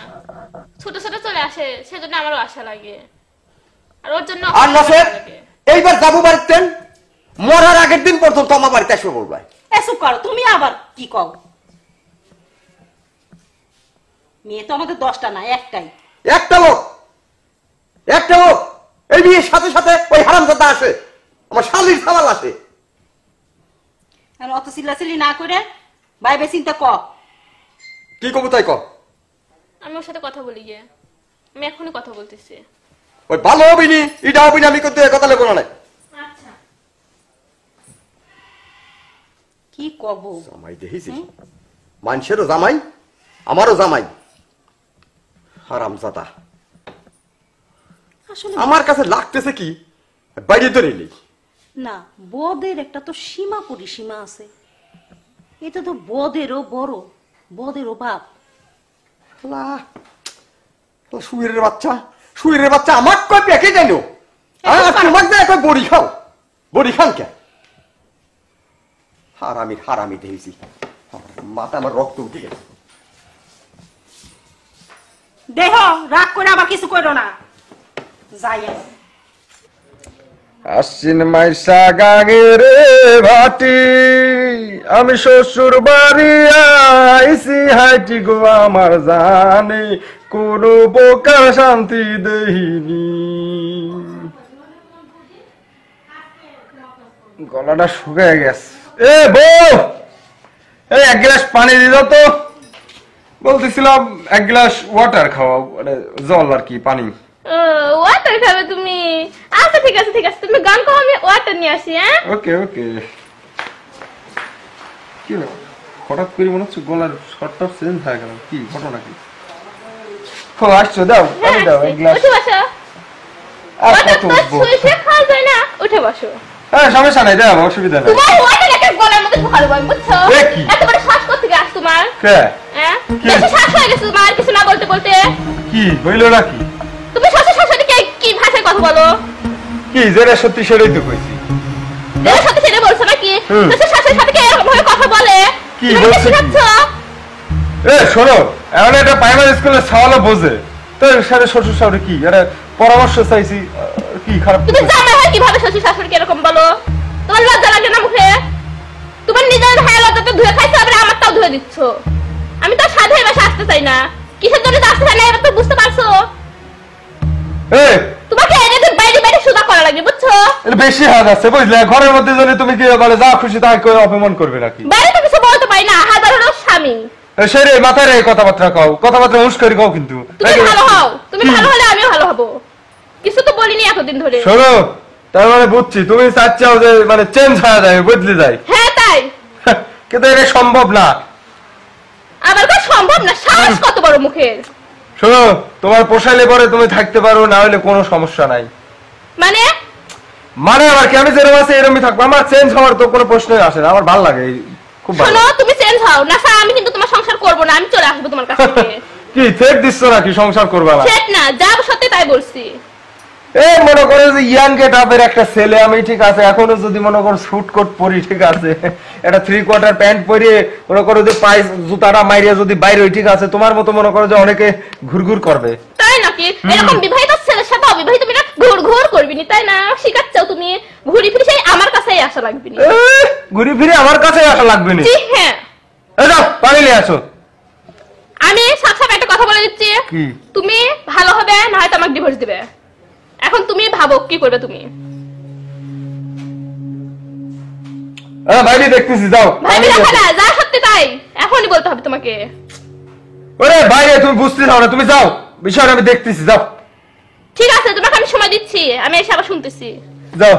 ছোট ছোট চলে আসে সেজন্য আমারও আশা লাগে আর ওর জন্য আর নসের লাগে। এইবার যাবো বাড়িতে, মরার আগের দিন পর্যন্ত আমার বাড়িতে আসবে বলবাই। এসব করো তুমি আবার কি কও? মেয়ে তো আমাদের 10টা না একটাই। একটা লোক এই বিয়ের সাথে সাথে ওই হারামজাদা আসে, আমার শালির সামাল আসে। আর অত চিল্লাচিল্লি না করে ভাইবে চিন্তা কর। কি কবু তাই কর। আমি ওর সাথে কথা বলি গিয়ে, আমি এখনই কথা বলতেছি। ওই ভালো হবিনি এটা হবিনি আমি করতে কথা লেবো না। আচ্ছা কি কব? জামাই দেখিস, মানুষেরও জামাই আমারও জামাই হারামজাদা। আসলে আমার কাছে লাগতেছে কি বাইরে তো নিলি। না বদের একটা তো সীমা পরিসীমা আছে। এটা তো বদেরও বড়, বদেরও বাপ। শুয়ের বাচ্চা আমার কয় প্যাকে জান তোমার যায় কয় বড়ি খান কে? হারামি দেখেছি, মাথা আমার রক্ত উঠে গেছে। দেহ রাগ করে আবার কিছু করো না। যাই আমি। আশ্বিন মাইশা গাঙে রে ভাটি, আমি শ্বশুর বাড়ি আইসি হাইটি গো আমার জানে কোনো প্রকার শান্তি দেহিনি। গলাটা শুকিয়ে গেছে। এ বউ, এই এক গ্লাস পানি দিল তো। বলতেছিলাম এক গ্লাস ওয়াটার খাওয়া, মানে জল আর কি, পানি। ওয়াটার খাবে তুমি? আচ্ছা ঠিক আছে ঠিক আছে, তুমি গান খাও, আমি ওয়াটার নিয়ে আসি। হ্যাঁ ওকে ওকে। কি হঠাৎ করে মনে হচ্ছে গলার শর্টটা চেঞ্জ হয়ে গেল, কি ঘটনা কি? ও আসছো, দাও পানি দাও এক গ্লাস। উঠে বসো। আর হঠাৎ কত তো উঠবো? শুয়ে খাওয়া যায় না, উঠে বসো। হ্যাঁ সমস্যা নাই, দাও অসুবিধা নাই। তোমার ওয়াটার একটা গলার মধ্যে ঢোকালো আমি, বুঝছো? এ কি? এত বড় শ্বাস করতে গাছ তোমার, কে হ্যাঁ? কি? বেশি শ্বাস হয়ে গেছে তোমার, কিছু না বলতে বলতে। কি হইলো নাকি? তুমি শ্বশুর শাশুড়িকে কি ভাষায় কথা বলো? কি যেটা সত্যি সেটাই তো কইছি। এর সাথে সেটা বলছো নাকি? হুম। শ্বশুর শাশুড়ির সাথে কি এরকম ভাবে কথা বলে? কি তুমি বলছে কি? শেখাচ্ছ? এ শোনো, এখন একটা প্রাইমারি স্কুলের সওয়ালও বোঝে, তো এর সাথে শ্বশুর শাশুড়ি কি একটা পরামর্শ চাইছি, কি খারাপ তুমি কিছু? জামাই হয় কিভাবে শ্বশুর শাশুড়িকে এরকম বলো? তোমার লজ্জা লাগে না মুখে? তোমার নিজের ভাইয়ের লজ্জা তো ধুয়ে খাইছো, আবার আমারটাও ধুয়ে দিচ্ছ। আমি তো সাধে বাসা আসতে চাই না, কিসের জন্য যে আসতে চাই না এবার তো বুঝতে পারছো। এ তোমাকে এনে যে বাইরে বাইরে সুদা করা লাগে, বুঝছো? এটা বেশি হয়ে যাচ্ছে বুঝলে, ঘরের মধ্যে যদি তুমি কি বলে যা খুশি তাই করে অপমান করবে নাকি? বাইরে তো কিছু বলতে পারি না, হাজার হলো স্বামী। সেই রে মাথায় রে কথাবার্তা কও, কথাবার্তা হুঁশ করে কও কিন্তু। তুমি ভালো হও, তুমি কি? ভালো হলে আমিও ভালো হব। কিছু তো বলিনি এতদিন ধরে। শোনো, তার মানে বুঝছি তুমি চাচ্ছাও যে মানে চেঞ্জ হয়ে যায়, বদলে যায়, হ্যাঁ তাই। কিন্তু এটা সম্ভব না। আবার তো সম্ভব না, সাহস কত বড় মুখের। শোনো, তোমার পোষাইলে পরে তুমি থাকতে পারো, না হলে কোনো সমস্যা নাই। মানে মানে আবার কি আমি যেরকম আছে এরকমই থাকবো, আমার চেঞ্জ হওয়ার তো কোনো প্রশ্নই আসে না, আমার ভালো লাগে, খুব ভালো শোনো, লাগে। তুমি চেঞ্জ হও না স্যার, আমি কিন্তু তোমার সংসার করব না, আমি চলে আসবো তোমার কাছ থেকে। কি থেট দিচ্ছ নাকি সংসার করবা না? সেট না, যা সত্যি তাই বলছি। এই মনে করো যে ইয়াং গেট আপের একটা ছেলে আমি, ঠিক আছে, এখনো যদি মনে করো স্যুট কোট পরি, ঠিক আছে, একটা 3/4 প্যান্ট পরিয়ে মনে করো যে পায়ে জুতাটা মাইরিয়া যদি বাইরে হই, ঠিক আছে, তোমার মতো মনে করো যে অনেকে ঘুরঘুর করবে। তাই নাকি? এরকম বিবাহিত ছেলের সাথে অবিবাহিত মেয়েরা ঘুর ঘুর করবি নি, তাই না? শিখাচ্ছ তুমি, ঘুরি ফিরি সেই আমার কাছেই আসা লাগবে নি। ঘুরি ফিরে আমার কাছে আসা লাগবে না। জি হ্যাঁ, এই যাও পানি নিয়ে আসো। আমি সাথে সাথে একটা কথা বলে দিচ্ছি, কি? তুমি ভালো হবে না হয়তো আমাকে ডিভোর্স দিবে। এখন তুমি ভাবো কি করবে তুমি। বাইরে দেখতেছি, যাও ভাই পানি নিয়ে রাখা আসো। না, যা সত্যি তাই এখনই বলতে হবে তোমাকে। ওরে বাইরে তুমি বুঝতে চাও না, তুমি যাও, বিষয়টা আমি দেখতেছি, যাও ঠিক আছে, তোমাকে আমি সময় দিচ্ছি, আমি এসে আবার শুনতেছি। যাও।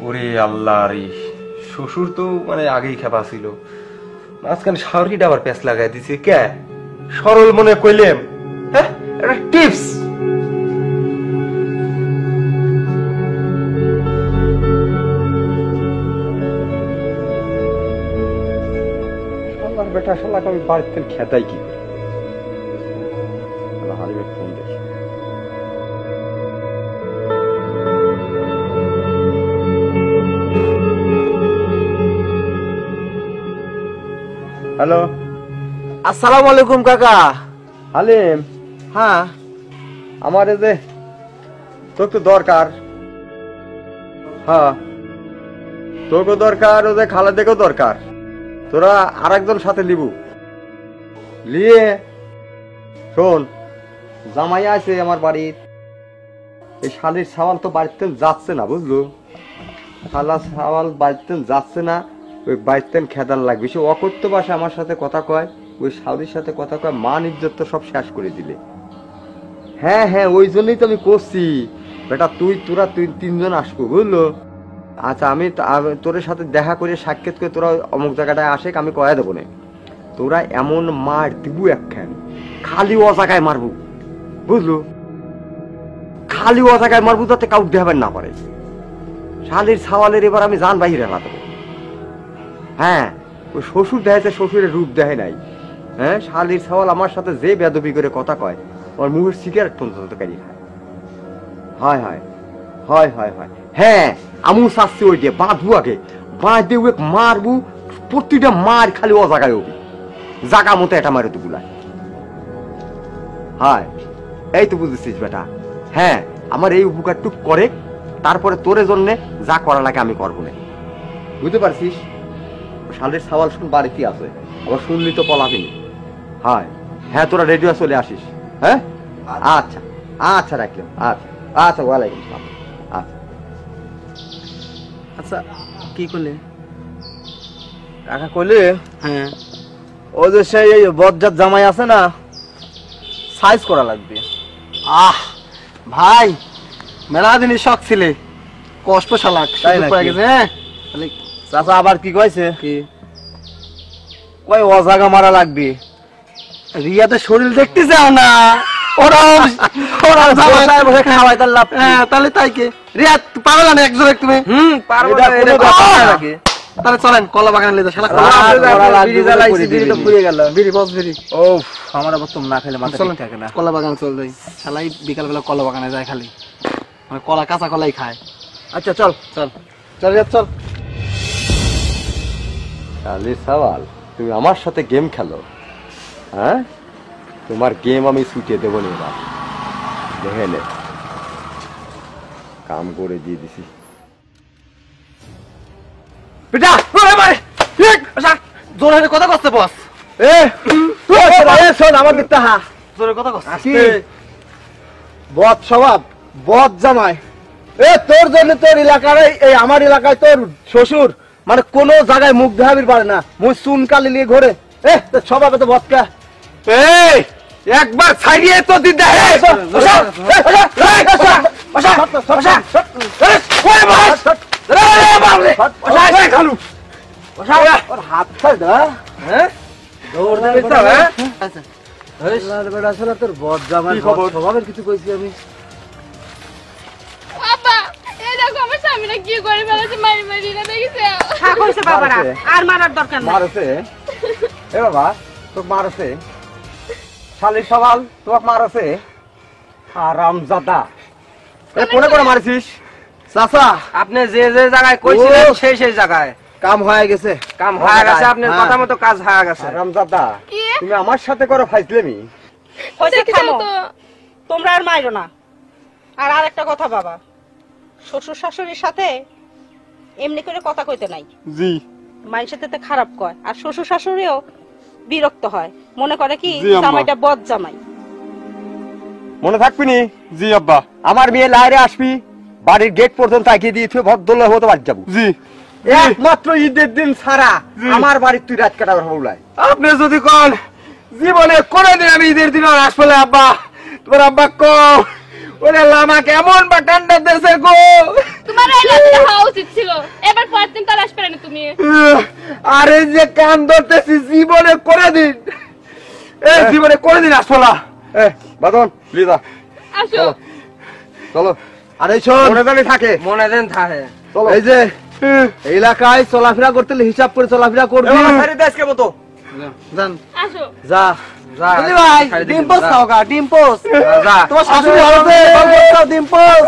ওরে আল্লাহ রে, শ্বশুর তো মানে আগেই খেপা ছিল, মাঝখানে শাওরিটা আবার প্যাঁচ লাগাই দিছে কে? সরল মনে কইলেম, হ্যাঁ একটা টিপস। শালার বেটা, শালাকে আমি বাড়িতে খেতাই কি করে? শালা হারিবে ফোন দেখি। হ্যালো, আসসালামু আলাইকুম কাকা। হালিম, হ্যাঁ, আমার এই যে তোকে দরকার, হ্যাঁ তোকে দরকার, ও যে খালেদেরও দরকার, তোরা আর একজন সাথে লিবু লিয়ে শোন, জামাই আছে আমার বাড়ির, এই শালির সাওয়াল তো বাড়িতে যাচ্ছে না, বুঝলো? শালা সাওয়াল বাড়িতে যাচ্ছে না, ওই বাড়িতে খেদান লাগবে, সে অকর্ত বাসে আমার সাথে কথা কয়, ওই শালির সাথে কথা কয়, মান ইজ্জত তো সব শেষ করে দিলে। হ্যাঁ হ্যাঁ, ওই জন্যই তো আমি করছি বেটা, তোরা তিনজন আসবো, বুঝলো? আচ্ছা, আমি তোর সাথে দেখা করে সাক্ষাৎ করে তোরা অমুক জায়গাটায় আসে, আমি কয়া দেবো না, তোরা এমন মার দিবু একখান, খালি ও জায়গায় মারবো, বুঝলো? খালি ও জায়গায় মারবো যাতে কাউ দেখাবেন না পারে। শালির সাওয়ালের এবার আমি জান বাহিরে হেলা দেবো। হ্যাঁ, ওই শ্বশুর দেখাচ্ছে, শ্বশুরের রূপ দেখে নাই। হ্যাঁ, শালির সাওয়াল আমার সাথে যে বেদবি করে কথা কয়, আমার মুখের সিগারেট পর্যন্ত কারি খায়। হয় হয় হয় হয় হয়, হ্যাঁ আমু চাচ্ছি ওই দিয়ে বাঁধবু, আগে বাঁধে ওকে মারবু, প্রতিটা মার খালি ও জায়গায় হবি, জাগা মতো এটা মারে তো বুলায়। হয়, এই তো বুঝেছিস বেটা। হ্যাঁ, আমার এই উপকারটুক করে, তারপরে তোর জন্য যা করা লাগে আমি করবো না, বুঝতে পারছিস? শালের সাওয়াল শুন বাড়িতে আছে, আবার শুনলি তো পলাবিনি। হয়, হ্যাঁ তোরা রেডিও চলে আসিস। হ্যাঁ, আচ্ছা আচ্ছা, রাখলাম। আচ্ছা আচ্ছা, ওয়ালাইকুম আসসালাম। আচ্ছা আচ্ছা, কি করলে কাকা কইলে হ্যাঁ, ও যে সেই বজ্জাত জামাই আছে না, সাইজ করা লাগবে। আহ ভাই, মেলা দিনই শখ ছিলে, কষ্ট শালাক তাই সুযোগ নাকি? পাই গেছে। হ্যাঁ, চাচা আবার কি কইছে? কি কয় অজাগা মারা লাগবে। রিয়াদের শরীর দেখতে যাও না, ওরা বসে খাওয়াই তার লাভ। হ্যাঁ তাহলে তাই কে রিয়া পারলা না একজন তুমি? পারবো এটা না, কোনো এটা কথা কথা না। নাকি? তাহলে চলেন কলা বাগানে লেদা শালা বিড়ি জ্বালাইছি, বিড়ি তো ফুরিয়ে গেল। বিড়ি বস বিড়ি। ও আমার আবার তুমি না খেলে মাথা ঠিক থাকে না। কলা বাগানে চল যাই, শালাই বিকাল বেলা কলা বাগানে যায় খালি, মানে কলা কাঁচা কলাই খায়। আচ্ছা চল চল চল রিয়া চল। আলি সওয়াল, তুমি আমার সাথে গেম খেলো? হ্যাঁ, তোমার গেম আমি ছুটিয়ে দেবো না এবার। দেখে নে, কাম করে দিয়ে দিছি। বেটা জোরে কথা করতে বস। শোন আমার দিকটা, হা জোরে কথা করতে বদ স্বভাব, বদ জামাই। তোর জন্য তোর এলাকার, এই আমার এলাকায় তোর শ্বশুর মানে কোন জায়গায় মুখ দেখাবির পারে না, মুই চুন কালি নিয়ে ঘোরে। তোর স্বভাবে তো বদকা। এই একবার ছাড়িয়ে তো দিদা। হাত খাই দা, হ্যাঁ দৌড় তোর বদ জামাই স্বভাবের কিছু কইছি আমি। বাবা এই দেখো আমার স্বামীরা কি করে ফেলেছে, মারি মারি না দেখেছে। থাক হইছে বাবারা, আর মারার দরকার নাই। মারছে এ বাবা, তোকে মারছে শালির সওয়াল, তোমাকে মারছে আরামজাদা। কোনে করে মারছিস চাচা? আপনি যে যে জায়গায় কইছিলেন সেই সেই জায়গায় কাম হয়ে গেছে, কাম হয়ে গেছে। আপনার হ্যাঁ। কথা মতো কাজ হয়ে গেছে। আরামজাদা, কি? তুমি আমার সাথে করো ফাইজলেমি। হইছে দেখেছো থামো, তো? তোমরা আর মাইরো না। আর আরেকটা কথা বাবা, শ্বশুর শাশুড়ির সাথে এমনি করে কথা কইতে নাই। জি মাইর সাথে খারাপ কয়, আর শ্বশুর শাশুড়িও বিরক্ত হয়, মনে করে কি জি, আম্মা। জামাইটা বদ জামাই। মনে থাকবি নি? জি আব্বা। আমার মেয়ে লাইরে আসবি, বাড়ির গেট পর্যন্ত এগিয়ে দিয়ে তুই ভদ্রলোক হতে বাদ যাবো। জি একমাত্র ঈদের দিন ছাড়া আমার বাড়ির তুই রাত কাটাবার হৌলাই। আপনি যদি কোন জীবনে কোনোদিন আমি ঈদের দিন আর আসলে আব্বা, তোমার আব্বা কো ওরে লামাকে এমন বা ঠান্ডা দেশে গো। তোমার এই রাতে হওয়া উচিত ছিল, এবার পরের দিন তার আসবে না তুমি। আরে যে কান ধরতেছি জীবনে কোনোদিন, এই জীবনে কোনোদিন আসলা। বাদন লিজা আসো। চলো। আরে শোন, মনে জানি থাকে, মনে দেন থাকে। চলো। এই যে এলাকায় চলাফেরা করতে হলে হিসাব করে চলাফেরা করবি। মতো জান আসো। যা যা ভাই ছাড়ি দিবি, ডিম পোস্ট যা। খাও গা, ডিম পোস্ট। যা তোমার শাশুড়ি হবে ডিম পোস্ট।